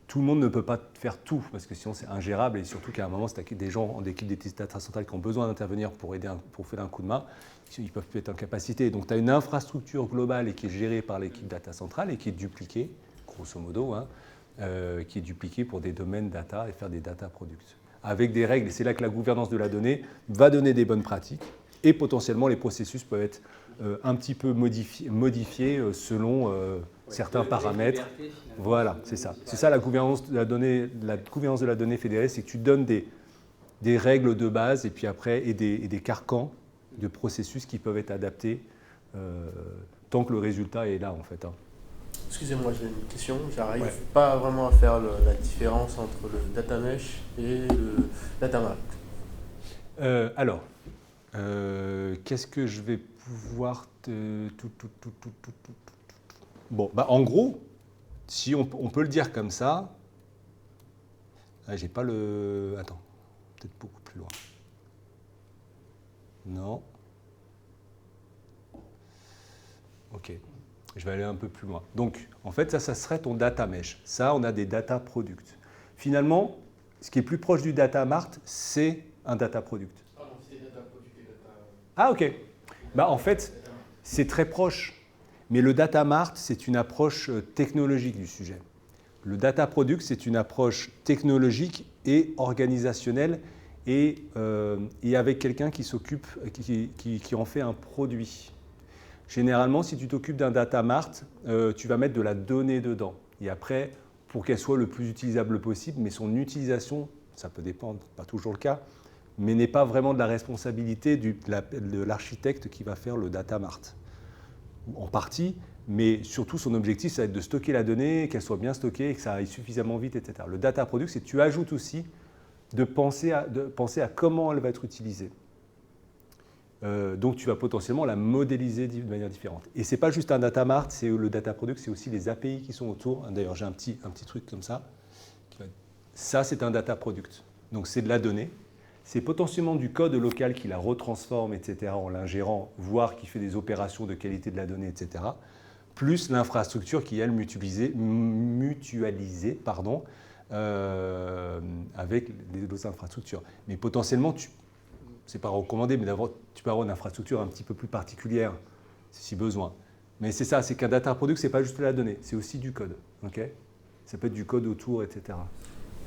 tout le monde ne peut pas faire tout, parce que sinon c'est ingérable, et surtout qu'à un moment, c'est des gens d'équipe des data centrales qui ont besoin d'intervenir pour aider, pour faire un coup de main, ils ne peuvent plus être en capacité. Donc tu as une infrastructure globale et qui est gérée par l'équipe data centrale et qui est dupliquée, grosso modo, qui est dupliquée pour des domaines data et faire des data products. Avec des règles, et c'est là que la gouvernance de la donnée va donner des bonnes pratiques, et potentiellement les processus peuvent être un petit peu modifiés selon certains paramètres. Voilà, c'est ça. C'est ça la gouvernance de la donnée, fédérée, c'est que tu donnes des règles de base et puis après et des carcans de processus qui peuvent être adaptés tant que le résultat est là en fait. Excusez-moi, j'ai une question. J'arrive pas vraiment à faire la différence entre le data mesh et le data mart. Alors, qu'est-ce que je vais pouvoir te... Bon, en gros, si on peut le dire comme ça, j'ai pas le... Attends, peut-être beaucoup plus loin. Non. Ok. Je vais aller un peu plus loin. Donc, en fait, ça serait ton data mesh. Ça, on a des data products. Finalement, ce qui est plus proche du data mart, c'est un data product. Pardon, c'est data product et data... Ah, ok. En fait, c'est très proche. Mais le data mart, c'est une approche technologique du sujet. Le data product, c'est une approche technologique et organisationnelle et avec quelqu'un qui s'occupe, qui en fait un produit. Généralement, si tu t'occupes d'un data mart, tu vas mettre de la donnée dedans. Et après, pour qu'elle soit le plus utilisable possible, mais son utilisation, ça peut dépendre, pas toujours le cas, mais n'est pas vraiment de la responsabilité de l'architecte qui va faire le data mart. En partie, mais surtout son objectif, ça va être de stocker la donnée, qu'elle soit bien stockée, que ça aille suffisamment vite, etc. Le data product, c'est que tu ajoutes aussi de penser à comment elle va être utilisée. Donc tu vas potentiellement la modéliser de manière différente. Et ce n'est pas juste un data mart, c'est le data product, c'est aussi les API qui sont autour. D'ailleurs, j'ai un petit truc comme ça. Ça, c'est un data product. Donc c'est de la donnée. C'est potentiellement du code local qui la retransforme, etc., en l'ingérant, voire qui fait des opérations de qualité de la donnée, etc., plus l'infrastructure qui est, elle, mutualisée avec les autres infrastructures. Mais potentiellement, c'est pas recommandé, mais d'abord, tu peux avoir une infrastructure un petit peu plus particulière, si besoin. Mais c'est ça, c'est qu'un data product, c'est pas juste la donnée, c'est aussi du code. Okay, ça peut être du code autour, etc.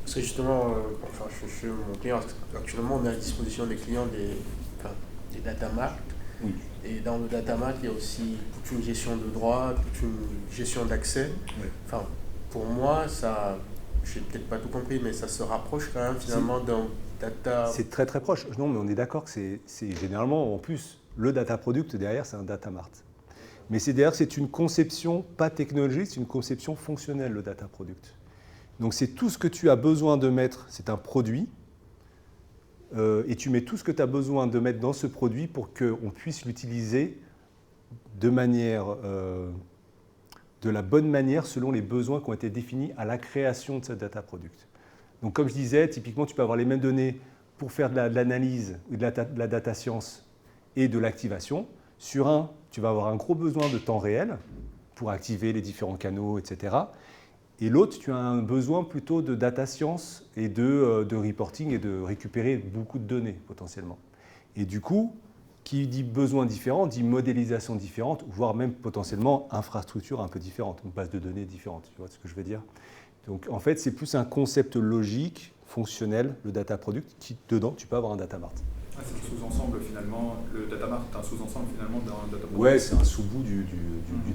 Parce que justement, enfin, je suis mon client, actuellement, on met à disposition des clients des data marts. Oui. Et dans le data mart, il y a aussi toute une gestion de droits, toute une gestion d'accès. Oui. Enfin, pour moi, ça, je n'ai peut-être pas tout compris, mais ça se rapproche quand même finalement d'un data. C'est très très proche. Non, mais on est d'accord que c'est généralement, en plus, le data product derrière, c'est un data mart. Mais c'est une conception, pas technologique, c'est une conception fonctionnelle, le data product. Donc c'est tout ce que tu as besoin de mettre, c'est un produit, et tu mets tout ce que tu as besoin de mettre dans ce produit pour qu'on puisse l'utiliser de la bonne manière selon les besoins qui ont été définis à la création de ce data product. Donc comme je disais, typiquement tu peux avoir les mêmes données pour faire de l'analyse, de la data science et de l'activation. Sur un, tu vas avoir un gros besoin de temps réel pour activer les différents canaux, etc. Et l'autre, tu as un besoin plutôt de data science et de reporting et de récupérer beaucoup de données potentiellement. Et du coup, qui dit besoin différent, dit modélisation différente, voire même potentiellement infrastructure un peu différente, une base de données différente. Tu vois ce que je veux dire? Donc en fait, c'est plus un concept logique, fonctionnel, le data product, qui dedans, tu peux avoir un data mart. Ah, c'est le sous-ensemble finalement, le data mart est un sous-ensemble finalement d'un data product. Ouais, c'est un sous-bout du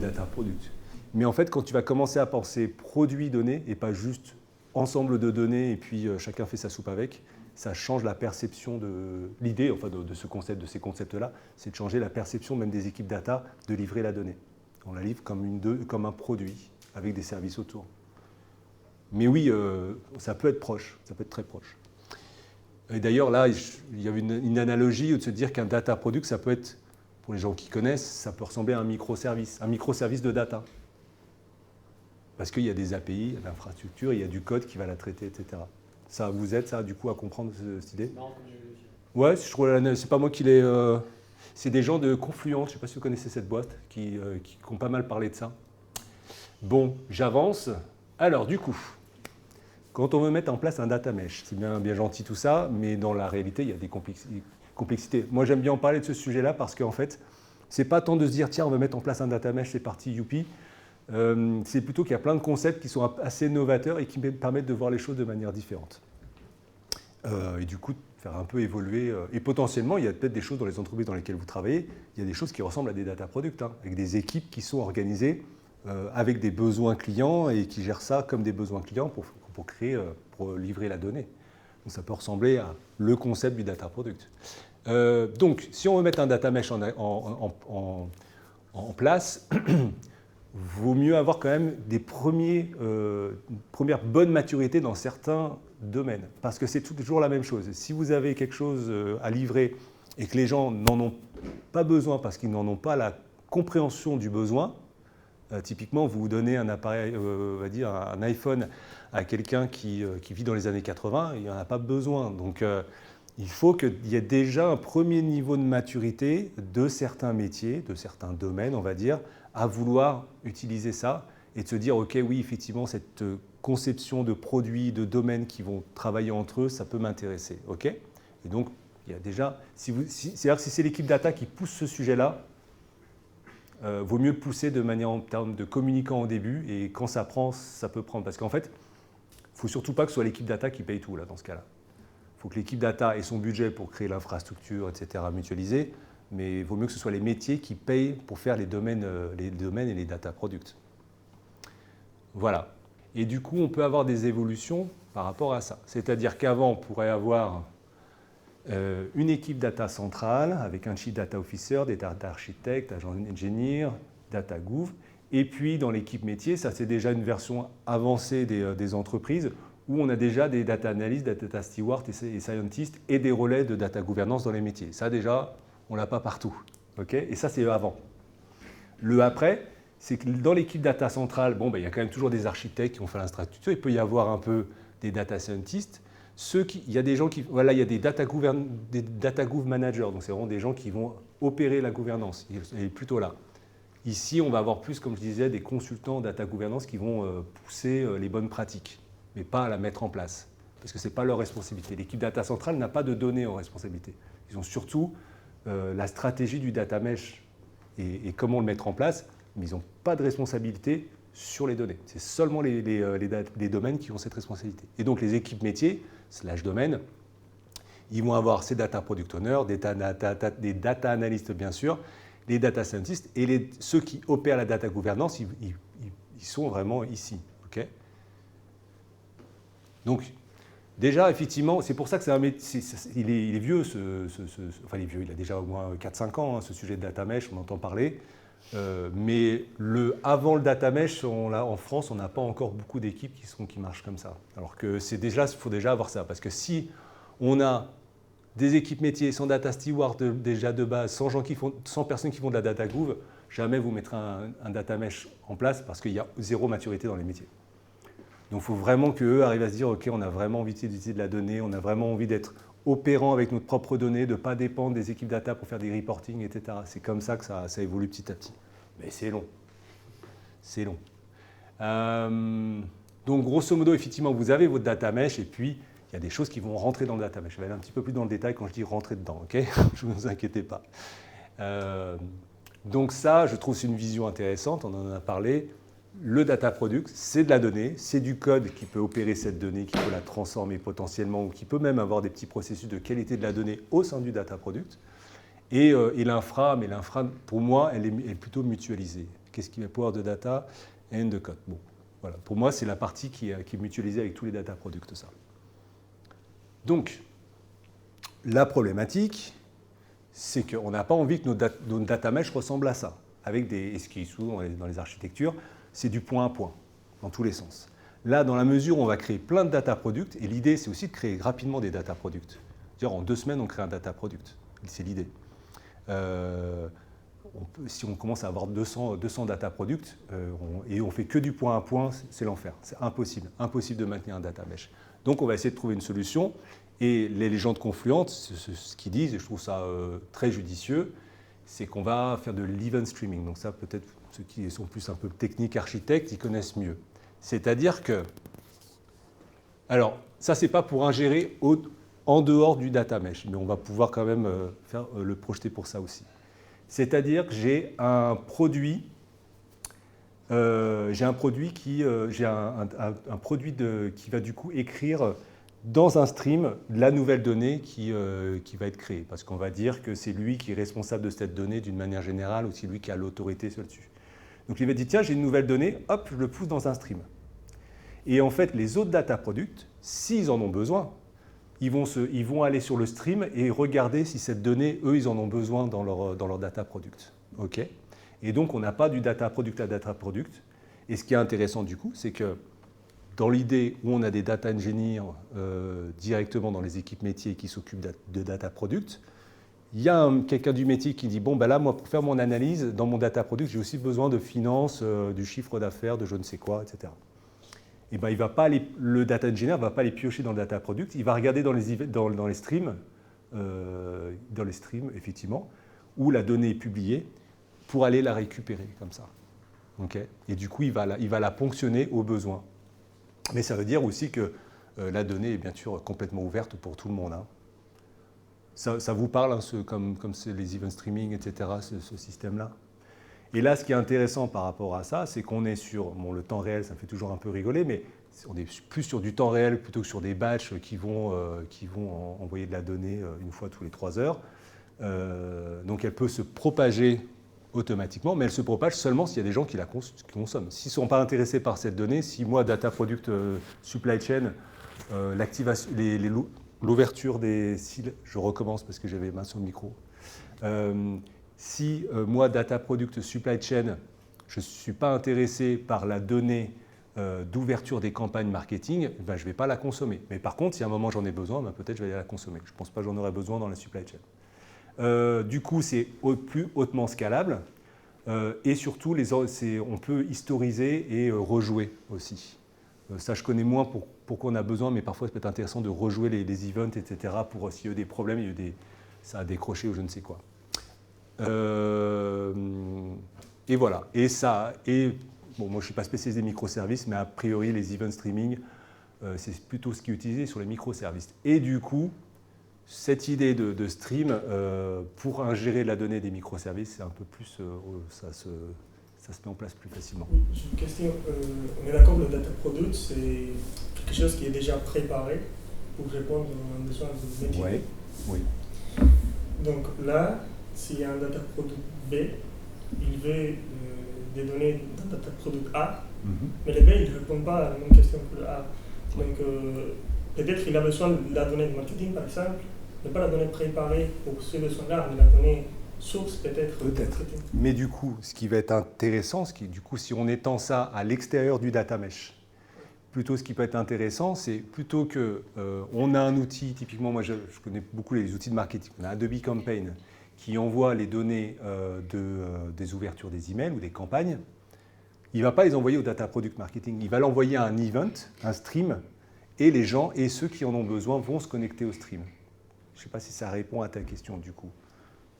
data product. Mais en fait, quand tu vas commencer à penser produit données et pas juste ensemble de données et puis chacun fait sa soupe avec, ça change la perception de l'idée, enfin de ce concept, de ces concepts-là, c'est de changer la perception même des équipes data de livrer la donnée. On la livre comme un produit avec des services autour. Mais oui, ça peut être proche, ça peut être très proche. Et d'ailleurs, là, il y avait une analogie de se dire qu'un data product, ça peut être, pour les gens qui connaissent, ça peut ressembler à un microservice de data. Parce qu'il y a des API, il y a de l'infrastructure, il y a du code qui va la traiter, etc. Ça vous aide, ça, du coup, à comprendre cette idée? Non, comme j'ai vu. Ouais, c'est pas moi qui l'ai... c'est des gens de Confluent, je ne sais pas si vous connaissez cette boîte, qui ont pas mal parlé de ça. Bon, j'avance. Alors, du coup, quand on veut mettre en place un data mesh, c'est bien gentil tout ça, mais dans la réalité, il y a des complexités. Moi, j'aime bien en parler de ce sujet-là parce qu'en fait, c'est pas tant de se dire, tiens, on va mettre en place un data mesh, c'est parti, youpi. C'est plutôt qu'il y a plein de concepts qui sont assez novateurs et qui permettent de voir les choses de manière différente. Et du coup, faire un peu évoluer. Et potentiellement, il y a peut-être des choses dans les entreprises dans lesquelles vous travaillez, il y a des choses qui ressemblent à des data products, avec des équipes qui sont organisées avec des besoins clients et qui gèrent ça comme des besoins clients pour livrer la donnée. Donc ça peut ressembler à le concept du data product. Donc, si on veut mettre un data mesh en place, vaut mieux avoir quand même des premières bonnes maturités dans certains domaines. Parce que c'est toujours la même chose. Si vous avez quelque chose à livrer et que les gens n'en ont pas besoin parce qu'ils n'en ont pas la compréhension du besoin, typiquement, vous donnez un appareil, on va dire un iPhone à quelqu'un qui vit dans les années 80, il n'en a pas besoin. Donc, il faut qu'il y ait déjà un premier niveau de maturité de certains métiers, de certains domaines, on va dire, à vouloir utiliser ça et de se dire, OK, oui, effectivement, cette conception de produits, de domaines qui vont travailler entre eux, ça peut m'intéresser. OK? Et donc, il y a déjà, c'est-à-dire que si c'est l'équipe data qui pousse ce sujet-là, vaut mieux pousser de manière en termes de communicants au début et quand ça prend, ça peut prendre. Parce qu'en fait, il ne faut surtout pas que ce soit l'équipe data qui paye tout là, dans ce cas-là. Il faut que l'équipe data ait son budget pour créer l'infrastructure, etc., mutualisée, mais il vaut mieux que ce soit les métiers qui payent pour faire les domaines et les data products. Voilà. Et du coup, on peut avoir des évolutions par rapport à ça. C'est-à-dire qu'avant, on pourrait avoir une équipe data centrale avec un chief data officer, des data architectes, agents engineers, data gouv. Et puis, dans l'équipe métier, ça c'est déjà une version avancée des entreprises où on a déjà des data analysts, des data stewards et scientists et des relais de data gouvernance dans les métiers. Ça déjà, on ne l'a pas partout. Okay, et ça, c'est avant. Le après, c'est que dans l'équipe data centrale, bon, il y a quand même toujours des architectes qui ont fait l'infrastructure. Il peut y avoir un peu des data scientists. Il y a des gens qui, voilà, il y a des data gouv managers. Donc, c'est vraiment des gens qui vont opérer la gouvernance. Il est plutôt là. Ici, on va avoir plus, comme je disais, des consultants data gouvernance qui vont pousser les bonnes pratiques, mais pas à la mettre en place, parce que ce n'est pas leur responsabilité. L'équipe data centrale n'a pas de données en responsabilité. Ils ont surtout la stratégie du data mesh et comment le mettre en place, mais ils n'ont pas de responsabilité sur les données. C'est seulement les domaines qui ont cette responsabilité. Et donc les équipes métiers, / domaines, ils vont avoir ces data product owners, des data analystes bien sûr, les data scientists et ceux qui opèrent la data gouvernance, ils sont vraiment ici. Okay, donc, déjà, effectivement, c'est pour ça que il est vieux, enfin il est vieux, il a déjà au moins 4-5 ans, hein, ce sujet de data mesh, on entend parler. Mais avant le data mesh, en France, on n'a pas encore beaucoup d'équipes qui marchent comme ça. Alors que il faut déjà avoir ça, parce que si on a des équipes métiers sans data steward déjà de base, sans personnes qui font de la data gouv, jamais vous mettrez un data mesh en place parce qu'il y a zéro maturité dans les métiers. Donc il faut vraiment qu'eux arrivent à se dire, OK, on a vraiment envie d'utiliser de la donnée, on a vraiment envie d'être opérant avec notre propre donnée, de ne pas dépendre des équipes data pour faire des reporting, etc. C'est comme ça que ça évolue petit à petit. Mais c'est long. C'est long. Donc grosso modo, effectivement, vous avez votre data mesh et puis il y a des choses qui vont rentrer dans le data mesh. Je vais aller un petit peu plus dans le détail quand je dis rentrer dedans, ok? Je ne vous inquiétez pas. Donc ça, je trouve que c'est une vision intéressante, on en a parlé. Le data product, c'est de la donnée, c'est du code qui peut opérer cette donnée, qui peut la transformer potentiellement, ou qui peut même avoir des petits processus de qualité de la donnée au sein du data product. Et l'infra, mais l'infra, pour moi, elle est plutôt mutualisée. Qu'est-ce qui est power de data and de code? Bon, voilà. Pour moi, c'est la partie qui est mutualisée avec tous les data products, ça. Donc, la problématique, c'est qu'on n'a pas envie que nos data mesh ressemblent à ça, avec ce qui est souvent dans les architectures, c'est du point à point, dans tous les sens. Là, dans la mesure où on va créer plein de data products, et l'idée, c'est aussi de créer rapidement des data products. C'est-à-dire, en 2 semaines, on crée un data product. C'est l'idée. Si on commence à avoir 200 data products et on fait que du point à point, c'est l'enfer. C'est impossible. Impossible de maintenir un data mesh. Donc, on va essayer de trouver une solution. Et les gens de Confluent, ce qu'ils disent, et je trouve ça très judicieux, c'est qu'on va faire de l'event streaming. Donc ça, peut-être, ceux qui sont plus un peu techniques, architectes, ils connaissent mieux. C'est-à-dire que... Alors, ça, ce n'est pas pour ingérer en dehors du data mesh, mais on va pouvoir quand même le projeter pour ça aussi. C'est-à-dire que j'ai un produit qui va du coup écrire dans un stream la nouvelle donnée qui va être créée. Parce qu'on va dire que c'est lui qui est responsable de cette donnée d'une manière générale ou c'est lui qui a l'autorité dessus. Donc il va dire, tiens, j'ai une nouvelle donnée, hop, je le pousse dans un stream. Et en fait, les autres data products, s'ils en ont besoin, ils vont aller sur le stream et regarder si cette donnée, eux, ils en ont besoin dans leur data product. Okay, et donc, on n'a pas du data product à data product. Et ce qui est intéressant du coup, c'est que dans l'idée où on a des data engineers directement dans les équipes métiers qui s'occupent de data product, il y a quelqu'un du métier qui dit, bon, ben là, moi, pour faire mon analyse, dans mon data product, j'ai aussi besoin de finance, du chiffre d'affaires, de je ne sais quoi, etc. Et ben, le data engineer ne va pas les piocher dans le data product, il va regarder dans les streams, effectivement, où la donnée est publiée, pour aller la récupérer, comme ça. Okay, et du coup, il va la ponctionner au besoin. Mais ça veut dire aussi que la donnée est bien sûr complètement ouverte pour tout le monde. Hein. Ça vous parle, hein, comme c'est les event streaming, etc., ce système-là? Et là, ce qui est intéressant par rapport à ça, c'est qu'on est sur le temps réel, ça me fait toujours un peu rigoler, mais on est plus sur du temps réel plutôt que sur des batchs qui vont envoyer de la donnée une fois tous les 3 heures. Donc elle peut se propager automatiquement, mais elle se propage seulement s'il y a des gens qui la consomment. S'ils ne sont pas intéressés par cette donnée, si moi, data product supply chain, l'ouverture des... je recommence parce que j'avais main sur le micro. Si moi, data product supply chain, je ne suis pas intéressé par la donnée d'ouverture des campagnes marketing, ben, je ne vais pas la consommer. Mais par contre, si à un moment j'en ai besoin, ben, peut-être je vais aller la consommer. Je ne pense pas que j'en aurai besoin dans la supply chain. Du coup, c'est plus hautement scalable. Et surtout, on peut historiser et rejouer aussi. Ça, je connais moins pourquoi on a besoin, mais parfois, ça peut être intéressant de rejouer les events, etc., pour s'il y a eu des problèmes, ça a décroché ou je ne sais quoi. Et voilà. Bon, moi, je ne suis pas spécialisé microservices, mais a priori, les event streaming, c'est plutôt ce qui est utilisé sur les microservices. Et du coup, cette idée de stream, pour ingérer la donnée des microservices, c'est un peu plus, ça se met en place plus facilement. Oui, j'ai une question. On est d'accord que le data product, c'est quelque chose qui est déjà préparé pour répondre à un besoin de métier. Ouais, oui. Donc là, s'il y a un data product B, il veut des données d'un data product A, mais le B, il ne répond pas à la même question que le A. Donc peut-être qu'il a besoin de la donnée de marketing, par exemple, mais pas la donnée préparée pour ce besoin-là, mais la donnée source peut-être. Peut-être. Mais du coup, ce qui va être intéressant, si on étend ça à l'extérieur du data mesh, plutôt ce qui peut être intéressant, c'est plutôt on a un outil, typiquement, moi je connais beaucoup les outils de marketing, on a Adobe Campaign qui envoie les données des ouvertures des emails ou des campagnes. Il ne va pas les envoyer au data product marketing, il va l'envoyer à un event, un stream, et les gens et ceux qui en ont besoin vont se connecter au stream. Je ne sais pas si ça répond à ta question du coup.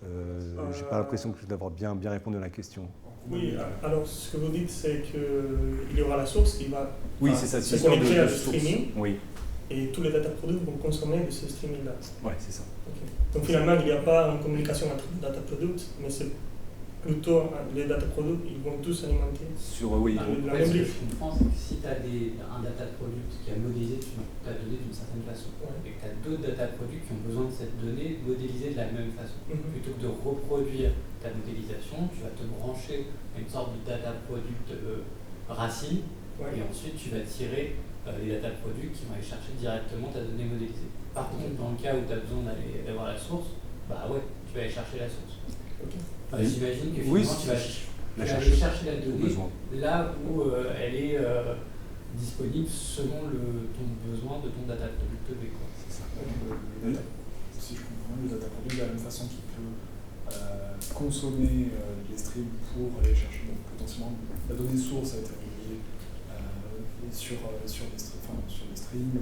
Je n'ai pas l'impression d'avoir bien répondu à la question. Oui, alors ce que vous dites, c'est qu'il y aura la source qui va se connecter à ce streaming, oui. Et tous les data products vont consommer de ce streaming-là. Oui, c'est ça. Okay. Donc finalement, il n'y a pas une communication entre les data products, mais c'est plutôt les data products, ils vont tous alimenter. Oui. La même ce que grille. je comprends, c'est que si tu as un data product qui a modélisé ta donnée d'une certaine façon, et que tu as d'autres data products qui ont besoin de cette donnée modélisée de la même façon, plutôt que de reproduire ta modélisation, tu vas te brancher à une sorte de data product racine, et ensuite tu vas tirer les data products qui vont aller chercher directement ta donnée modélisée. Par contre, dans le cas où tu as besoin d'avoir la source, bah ouais, tu vas aller chercher la source. J'imagine que finalement tu vas aller chercher la donnée là où elle est disponible selon ton besoin de ton data product B. C'est ça. Si je comprends bien, le data product, de la même façon qu'il peut consommer les streams pour aller chercher potentiellement la donnée source a été reliée sur les streams,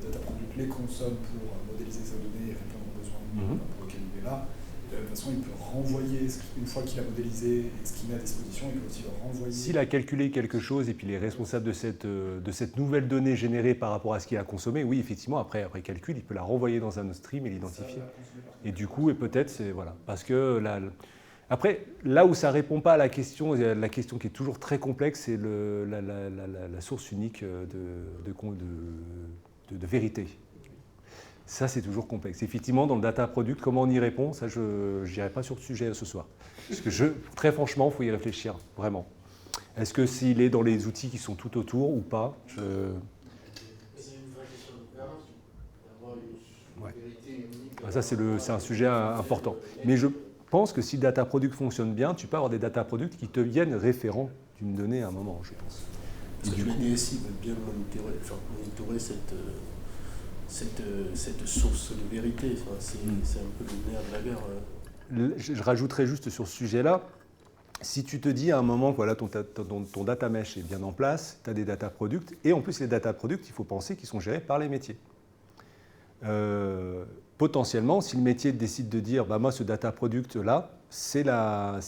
data product les consomme pour modéliser sa donnée et répondre aux besoins pour lesquels il est là. De la même façon, il peut renvoyer, une fois qu'il a modélisé et ce qu'il met à disposition, il peut aussi le renvoyer. S'il a calculé quelque chose et puis il est responsable de cette nouvelle donnée générée par rapport à ce qu'il a consommé, oui, effectivement, après calcul, il peut la renvoyer dans un autre stream et l'identifier. Et du coup, peut-être, c'est voilà. Parce que après, là où ça ne répond pas à la question qui est toujours très complexe, c'est la source unique de vérité. Ça, c'est toujours complexe. Effectivement, dans le data product, comment on y répond, ça, je n'irai pas sur ce sujet ce soir. Parce que très franchement, il faut y réfléchir, vraiment. Est-ce que s'il est dans les outils qui sont tout autour ou pas C'est une vraie question de gouvernance. D'avoir une vérité unique. Ça, c'est un sujet important. Mais je pense que si le data product fonctionne bien, tu peux avoir des data products qui te viennent référents d'une donnée à un moment, je pense. Parce que les DSI veulent bien monitorer cette source de vérité. C'est un peu le nerf de la guerre. Je rajouterais juste sur ce sujet-là, si tu te dis à un moment que voilà, ton data mesh est bien en place, tu as des data products, et en plus les data products, il faut penser qu'ils sont gérés par les métiers. Potentiellement, si le métier décide de dire bah, moi ce data product-là, c'est la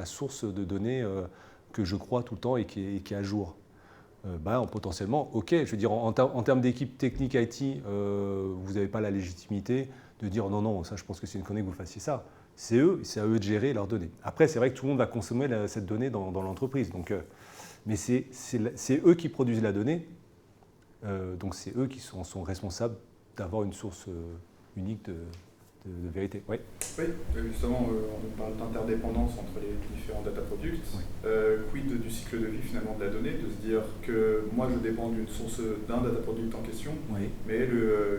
source de données que je crois tout le temps et qui est à jour. Potentiellement, ok, je veux dire, en termes d'équipe technique IT, vous n'avez pas la légitimité de dire non, ça je pense que c'est une connerie que vous fassiez ça. C'est à eux de gérer leurs données. Après, c'est vrai que tout le monde va consommer cette donnée dans l'entreprise, mais c'est eux qui produisent la donnée, donc c'est eux qui sont responsables d'avoir une source unique de vérité. Oui. Oui, justement, on parle d'interdépendance entre les différents data products. Oui. Quid du cycle de vie finalement de la donnée, de se dire que moi je dépends d'une source d'un data product en question, Oui. mais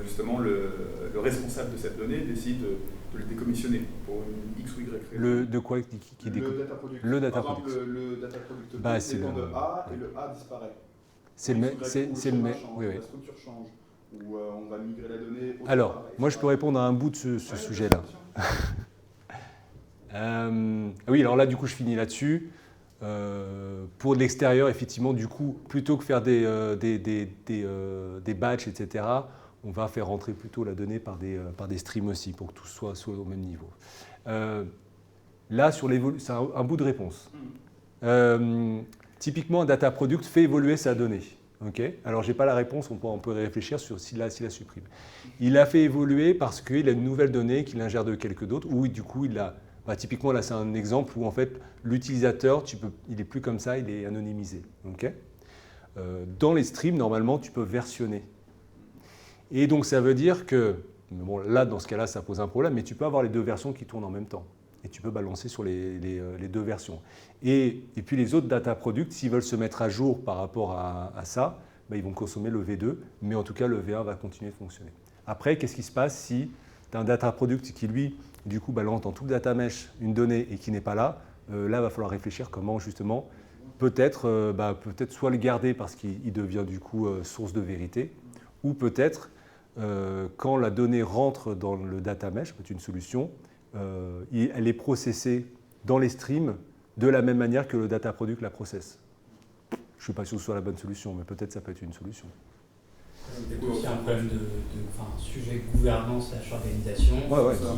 justement le responsable de cette donnée décide de le décommissionner pour une X ou Y raison. De quoi qui le data product. Le data Par exemple, product. le data product Bah, B c'est dépend le- de A et le A disparaît. C'est le Ou même. X ou Y, C'est ou le schéma même. change, Oui, oui. la structure change, ou on va migrer la donnée. Alors, moi je peux répondre à un bout de ce sujet-là. Oui, alors là, du coup, je finis là-dessus. Pour de l'extérieur, effectivement, du coup, plutôt que faire des batchs, etc., on va faire rentrer plutôt la donnée par des streams aussi, pour que tout soit au même niveau. Là, sur c'est un bout de réponse. Typiquement, un data product fait évoluer sa donnée. Okay, alors, je n'ai pas la réponse, on peut réfléchir sur s'il la supprime. Il l'a fait évoluer parce qu'il a une nouvelle donnée qu'il ingère de quelques d'autres, ou du coup, il a... typiquement, là, c'est un exemple où en fait, l'utilisateur, il n'est plus comme ça, il est anonymisé. Okay, dans les streams, normalement, tu peux versionner. Et donc, ça veut dire que, bon, là, dans ce cas-là, ça pose un problème, mais tu peux avoir les deux versions qui tournent en même temps. Et tu peux balancer sur les deux versions. Et puis les autres data products, s'ils veulent se mettre à jour par rapport à ça, ils vont consommer le V2, mais en tout cas le V1 va continuer de fonctionner. Après, qu'est-ce qui se passe si tu as un data product qui, lui, du coup, balance dans tout le data mesh une donnée et qui n'est pas là? Là, il va falloir réfléchir comment, justement, peut-être soit le garder parce qu'il devient, du coup, source de vérité, ou peut-être, quand la donnée rentre dans le data mesh, c'est une solution, elle est processée dans les streams de la même manière que le data product la processe. Je ne suis pas sûr que ce soit la bonne solution, mais peut-être ça peut être une solution. C'est aussi un problème sujet gouvernance/organisation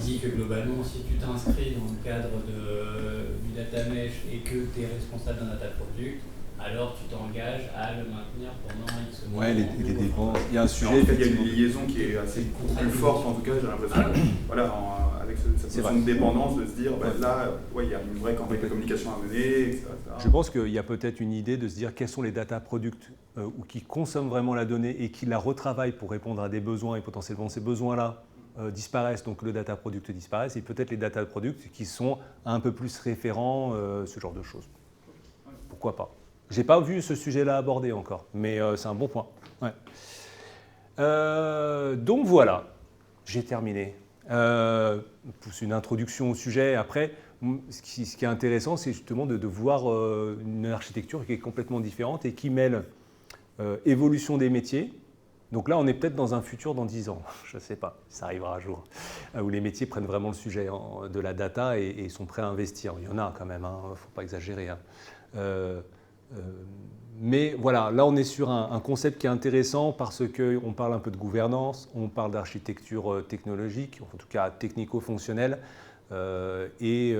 qui dit que globalement, si tu t'inscris dans le cadre du data mesh et que tu es responsable d'un data product, alors tu t'engages à le maintenir pendant X mois. Ouais, les dépenses. Il y a un sujet. En fait, il y a une liaison qui est assez plus forte, en tout cas, j'ai l'impression. Voilà, avec cette notion de dépendance, de se dire, là, il y a une vraie campagne de communication à mener, etc. Je pense qu'il y a peut-être une idée de se dire quels sont les data products ou qui consomment vraiment la donnée et qui la retravaillent pour répondre à des besoins et potentiellement ces besoins-là disparaissent, donc le data product disparaît, et peut-être les data products qui sont un peu plus référents, ce genre de choses. Pourquoi pas? Je n'ai pas vu ce sujet-là abordé encore, mais c'est un bon point. Ouais. Donc voilà, j'ai terminé. C'est une introduction au sujet. Après, ce qui est intéressant, c'est justement de voir une architecture qui est complètement différente et qui mêle évolution des métiers. Donc là, on est peut-être dans un futur dans 10 ans, je ne sais pas, ça arrivera un jour, où les métiers prennent vraiment le sujet de la data et sont prêts à investir. Il y en a quand même, il ne faut pas exagérer. Mais voilà, là on est sur un concept qui est intéressant parce qu'on parle un peu de gouvernance, on parle d'architecture technologique, en tout cas technico-fonctionnelle, et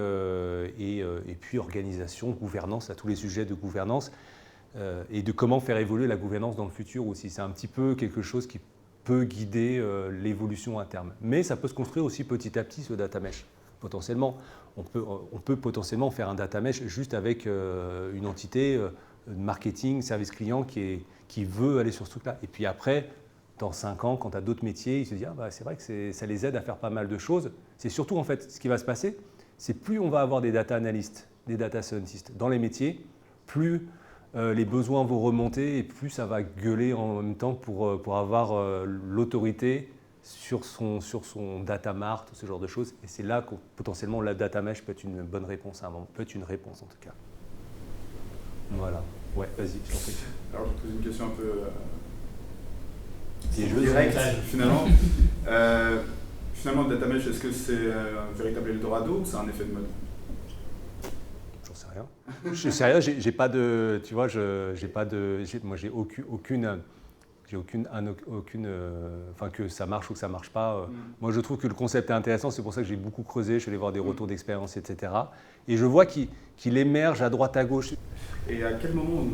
puis organisation, gouvernance, à tous les sujets de gouvernance, et de comment faire évoluer la gouvernance dans le futur aussi. C'est un petit peu quelque chose qui peut guider l'évolution à terme. Mais ça peut se construire aussi petit à petit, ce data mesh. Potentiellement, on peut potentiellement faire un data mesh juste avec une entité marketing, service client qui veut aller sur ce truc-là. Et puis après, dans 5 ans, quand tu as d'autres métiers, ils se disent c'est vrai que ça les aide à faire pas mal de choses. C'est surtout en fait ce qui va se passer, c'est plus on va avoir des data analystes, des data scientists dans les métiers, plus les besoins vont remonter et plus ça va gueuler en même temps pour avoir l'autorité sur son data mart, ce genre de choses. Et c'est là que potentiellement la data mesh peut être une bonne réponse à un moment, peut être une réponse en tout cas. Voilà. Ouais, vas-y, je t'en prie. Alors, je vais poser une question un peu directe, finalement. Finalement, le data mesh, est-ce que c'est un véritable Eldorado ou c'est un effet de mode? J'en sais rien. Je sais rien, j'ai pas de... Tu vois, moi, j'ai aucune enfin que ça marche ou que ça marche pas. Moi, je trouve que le concept est intéressant, c'est pour ça que j'ai beaucoup creusé, je suis allé voir des retours d'expérience, etc. Et je vois qu'il émerge à droite, à gauche. Et à quel moment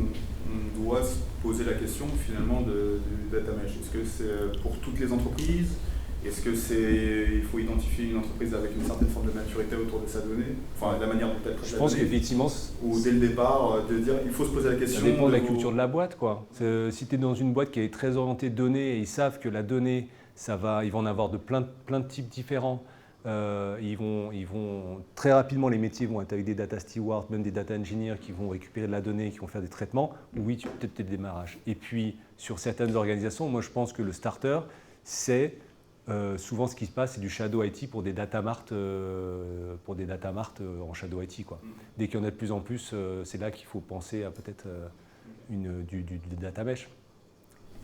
on doit se poser la question, finalement, du data mesh? Est-ce que c'est pour toutes les entreprises? Est-ce qu'il faut identifier une entreprise avec une certaine forme de maturité autour de sa donnée? Enfin, la manière dont elle traite Je la pense donnée. qu'effectivement... Ou dès le départ, de dire il faut se poser la question. Ça dépend de la culture de la boîte, quoi. Si tu es dans une boîte qui est très orientée données et ils savent que la donnée, ils vont en avoir de plein de types différents, ils vont très rapidement, les métiers vont être avec des data stewards, même des data engineers qui vont récupérer de la donnée, qui vont faire des traitements. Oui, tu peux peut-être des démarrages. Et puis, sur certaines organisations, moi je pense que le starter, c'est souvent ce qui se passe, c'est du shadow IT pour des data mart, en shadow IT, quoi. Dès qu'il y en a de plus en plus, c'est là qu'il faut penser à peut-être du data mesh.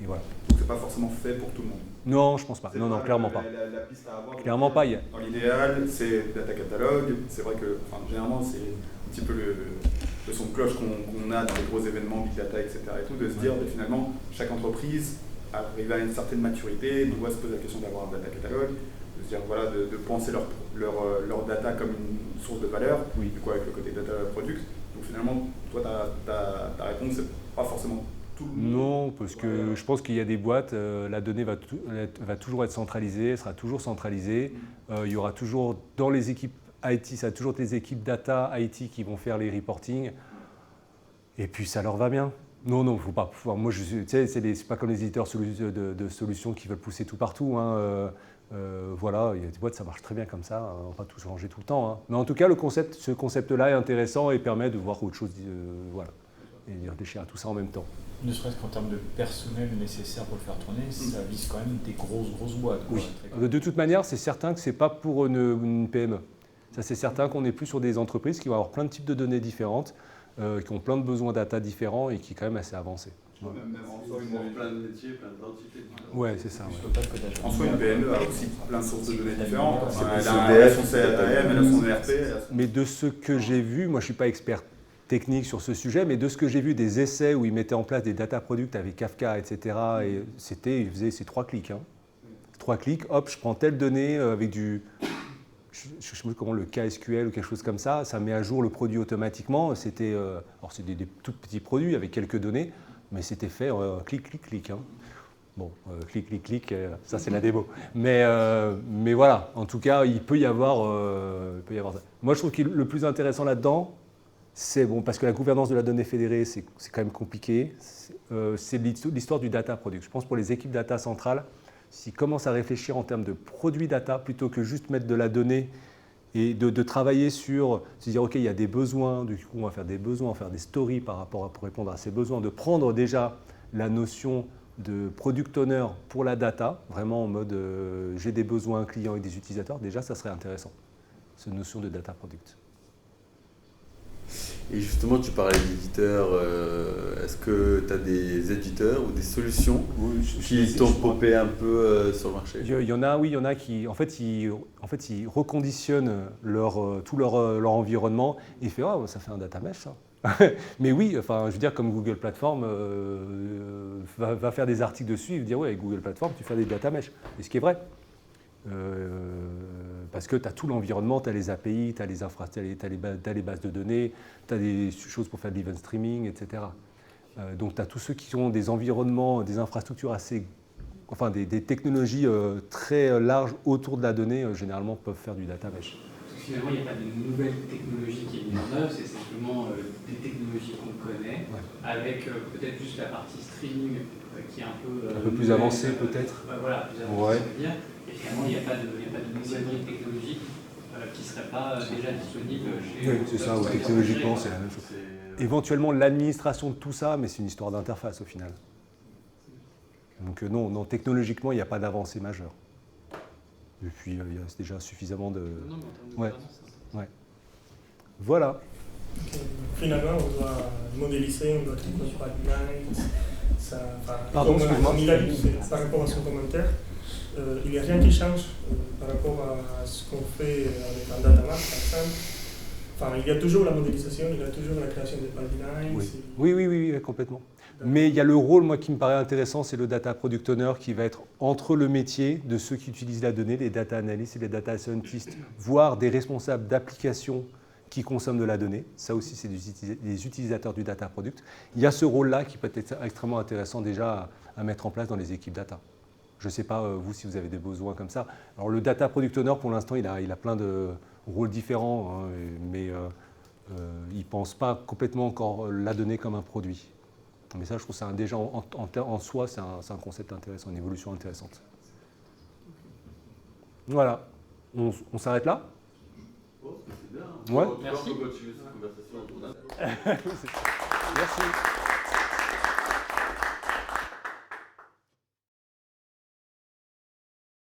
Et voilà. Donc c'est pas forcément fait pour tout le monde. Non, je pense pas. Non, non, clairement pas. La piste à avoir, Clairement pas. dans l'idéal, c'est data catalogue. C'est vrai que généralement, c'est un petit peu le son de cloche qu'on a dans les gros événements, big data, etc. Et tout, de se dire finalement, chaque entreprise arrive à une certaine maturité, doit se poser la question d'avoir un data catalogue, de se dire voilà, de penser leur data comme une source de valeur, du coup avec le côté data product. Donc finalement, toi, ta réponse, c'est pas forcément tout le monde. Non, parce que je pense qu'il y a des boîtes, la donnée va toujours être centralisée, elle sera toujours centralisée. Il y aura toujours, dans les équipes IT, ça a toujours des équipes data IT qui vont faire les reporting. Et puis ça leur va bien. Non, faut pas. Moi, tu sais, c'est pas comme les éditeurs de solutions qui veulent pousser tout partout. Hein. Voilà, il y a des boîtes, ça marche très bien comme ça. On va pas tout changer tout le temps. Hein. Mais en tout cas, ce concept-là est intéressant et permet de voir autre chose. Voilà, et de réfléchir à tout ça en même temps. Ne serait-ce qu'en termes de personnel nécessaire pour le faire tourner, ça vise quand même des grosses boîtes. Quoi, oui. De toute manière, c'est certain que ce n'est pas pour une PME. Ça, c'est certain qu'on est plus sur des entreprises qui vont avoir plein de types de données différentes, qui ont plein de besoins data différents et qui sont quand même assez avancés. Ouais. Même en soi, plein de métiers, plein d'entités. Ouais, c'est ça. Ouais. En soi, une PME a aussi plein de sources de données différentes. Elle a son CRM, elle a son ERP. Mais de ce que j'ai vu, moi je ne suis pas expert technique sur ce sujet, mais de ce que j'ai vu des essais où ils mettaient en place des data products avec Kafka, etc., et ils faisaient ces 3 clics. Hein. 3 clics, hop, je prends telle donnée avec je ne sais plus comment, le KSQL ou quelque chose comme ça met à jour le produit automatiquement. C'était, alors c'est des tout petits produits avec quelques données, mais c'était fait clic. Hein. Bon, clic, ça c'est la démo. Mais voilà, en tout cas, il peut y avoir ça. Moi, je trouve que le plus intéressant là-dedans, c'est bon, parce que la gouvernance de la donnée fédérée, c'est quand même compliqué. C'est l'histoire du data product. Je pense pour les équipes data centrales, s'ils commencent à réfléchir en termes de produits data, plutôt que juste mettre de la donnée et de travailler sur, se dire, OK, il y a des besoins, du coup, on va faire des besoins, on va faire des stories pour répondre à ces besoins, de prendre déjà la notion de product owner pour la data, vraiment en mode j'ai des besoins clients et des utilisateurs, déjà, ça serait intéressant, cette notion de data product. Et justement, tu parlais d'éditeurs. Est-ce que tu as des éditeurs ou des solutions qui t'ont popé un peu sur le marché? Il y en a qui, en fait, ils reconditionnent tout leur environnement et ils font, ça fait un data mesh, ça. Mais oui, enfin, je veux dire, comme Google Platform va faire des articles dessus, il va dire, ouais, avec Google Platform, tu fais des data mesh. Et ce qui est vrai. Parce que tu as tout l'environnement, tu as les API, tu as les infrastructures, tu as les bases de données, tu as des choses pour faire de l'event streaming, etc. Donc tu as tous ceux qui ont des environnements, des infrastructures des technologies très larges autour de la donnée, généralement peuvent faire du data mesh. Parce que finalement, il n'y a pas de nouvelles technologies qui est mise en œuvre, c'est simplement des technologies qu'on connaît, avec peut-être juste la partie streaming qui est un peu plus avancée peut-être. Voilà, plus avancée, ça veut dire. Et finalement, il n'y a pas de nouvelles technologies qui ne seraient pas déjà disponibles chez... Oui, c'est ça, ou technologiquement, c'est la même chose. Éventuellement, l'administration de tout ça, mais c'est une histoire d'interface au final. Donc non, technologiquement, il n'y a pas d'avancée majeure. Et puis, il y a déjà suffisamment de... Non, mais en termes de ouais. Voilà. Finalement, on doit modéliser, on doit créer une pipeline. Pardon, excuse-moi. Comme il a dit, par rapport à son commentaire, il n'y a rien qui change par rapport à ce qu'on fait avec un data mart, par exemple. Enfin, il y a toujours la modélisation, il y a toujours la création des pipelines. Oui, complètement. Mais il y a le rôle, moi, qui me paraît intéressant, c'est le data product owner qui va être entre le métier de ceux qui utilisent la donnée, les data analysts et les data scientists, voire des responsables d'applications qui consomment de la donnée. Ça aussi, c'est des utilisateurs du data product. Il y a ce rôle-là qui peut être extrêmement intéressant déjà à mettre en place dans les équipes data. Je ne sais pas, vous, si vous avez des besoins comme ça. Alors, le data product owner, pour l'instant, il a plein de rôles différents, hein, mais il ne pense pas complètement encore la donnée comme un produit. Mais ça, je trouve que déjà en soi, c'est un concept intéressant, une évolution intéressante. Voilà. On s'arrête là? Oh, c'est bien. Ouais. On peut Merci. continuer cette conversation autour d'un. Merci.